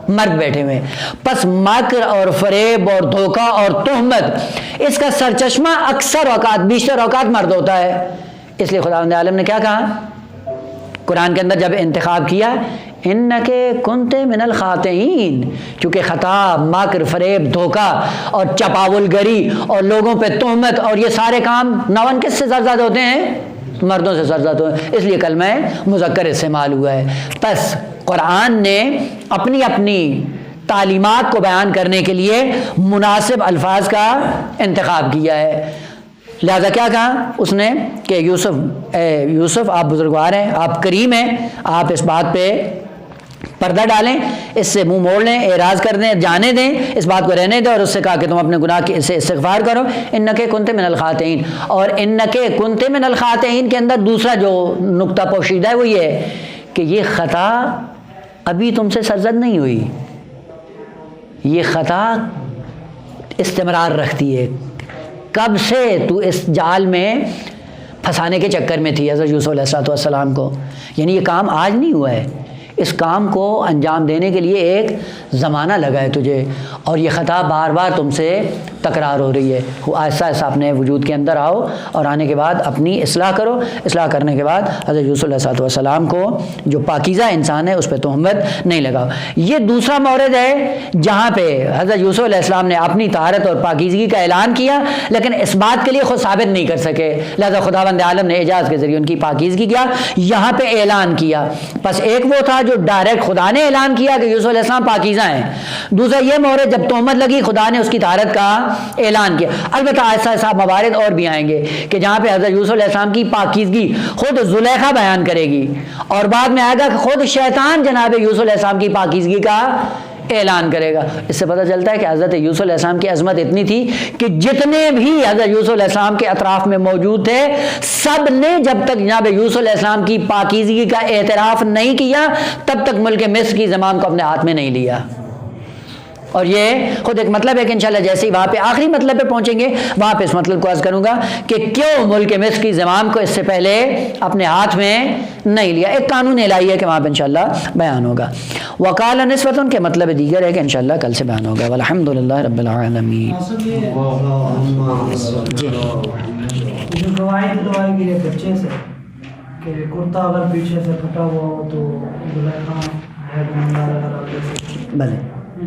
مرد بیٹھے ہوئے۔ پس مکر اور فریب اور دھوکہ اور تہمت اس کا سرچشمہ اکثر اوقات، بیشتر اوقات مرد ہوتا ہے۔ اس لیے خداوند عالم نے کیا کہا قرآن کے اندر جب انتخاب کیا؟ انکے کنتے من الخاطئین، چونکہ خطا، مکر، فریب، دھوکہ اور چپاول گری اور لوگوں پہ تہمت اور یہ سارے کام نون کس سے سرزد ہوتے ہیں؟ مردوں سے سرزد ہوتے ہیں، اس لیے کلمہ مذکر استعمال ہوا ہے۔ پس قرآن نے اپنی اپنی تعلیمات کو بیان کرنے کے لیے مناسب الفاظ کا انتخاب کیا ہے۔ لہذا کیا کہا اس نے کہ یوسف آپ بزرگوار ہیں، آپ کریم ہیں، آپ اس بات پہ پردہ ڈالیں، اس سے منہ موڑ لیں، اعراض کر دیں، جانے دیں، اس بات کو رہنے دیں، اور اس سے کہا کہ تم اپنے گناہ سے استغفار کرو۔ انکے کنتے من الخاطئین، اور انکے کنتے من الخاطئین کے اندر دوسرا جو نقطہ پوشیدہ ہے وہ یہ ہے کہ یہ خطا ابھی تم سے سرزد نہیں ہوئی، یہ خطا استمرار رکھتی ہے، کب سے تو اس جال میں پھنسانے کے چکر میں تھی حضرت یوسف علیہ السلام کو. یعنی یہ کام آج نہیں ہوا ہے، اس کام کو انجام دینے کے لیے ایک زمانہ لگا ہے تجھے، اور یہ خطا بار بار تم سے تکرار ہو رہی ہے. آہستہ آہستہ اپنے وجود کے اندر آؤ اور آنے کے بعد اپنی اصلاح کرو. اصلاح کرنے کے بعد حضرت یوسف علیہ السلام کو جو پاکیزہ انسان ہے اس پہ تہمت نہیں لگاؤ. یہ دوسرا مورد ہے جہاں پہ حضرت یوسف علیہ السلام نے اپنی طہارت اور پاکیزگی کا اعلان کیا، لیکن اس بات کے لیے خود ثابت نہیں کر سکے، لہذا خداوند عالم نے اعجاز کے ذریعے ان کی پاکیزگی کیا، یہاں پہ اعلان کیا. بس ایک وہ تھا جو ڈائریکٹ خدا نے اعلان کیا کہ یوسف علیہ السلام پاکیزہ ہیں. دوسرا یہ مورد جب تہمت لگی خدا نے اس کی طہارت کا اعلان کیا. البتہ ایسا ایسا موارد اور بھی آئیں گے کہ جہاں پہ حضرت یوسف علیہ السلام کی پاکیزگی خود زلیخا بیان کرے گی، اور بعد میں آئے گا کہ خود شیطان جناب یوسف علیہ السلام کی پاکیزگی کا اعلان کرے گا. اس سے پتہ چلتا ہے کہ حضرت یوسف علیہ السلام کی عظمت اتنی تھی کہ جتنے بھی حضرت یوسف علیہ السلام کے اطراف میں موجود تھے سب نے جب تک جناب یوسف علیہ السلام کی پاکیزگی کا اعتراف نہیں کیا تب تک ملک مصر کی زمام کو اپنے ہاتھ میں نہیں لیا. اور یہ خود ایک مطلب ہے کہ انشاءاللہ جیسے ہی وہاں پہ آخری مطلب پہ پہنچیں گے وہاں پہ اس مطلب کو عرض کروں گا کہ کیوں ملک مصر کی زمام کو اس سے پہلے اپنے ہاتھ میں نہیں لیا. ایک قانون الہی ہے کہ وہاں پہ انشاءاللہ بیان ہوگا. وقال نسوۃ کے مطلب دیگر ہے کہ انشاءاللہ کل سے بیان ہوگا. والحمد للہ رب العالمین. جی جو گواہی دلوائی گئی ہے بچے سے کہ کرتا اگر پیچھے سے پھٹا ہوا ہو تو زلیخا ہے گنہگار اگر آگے سے بھلے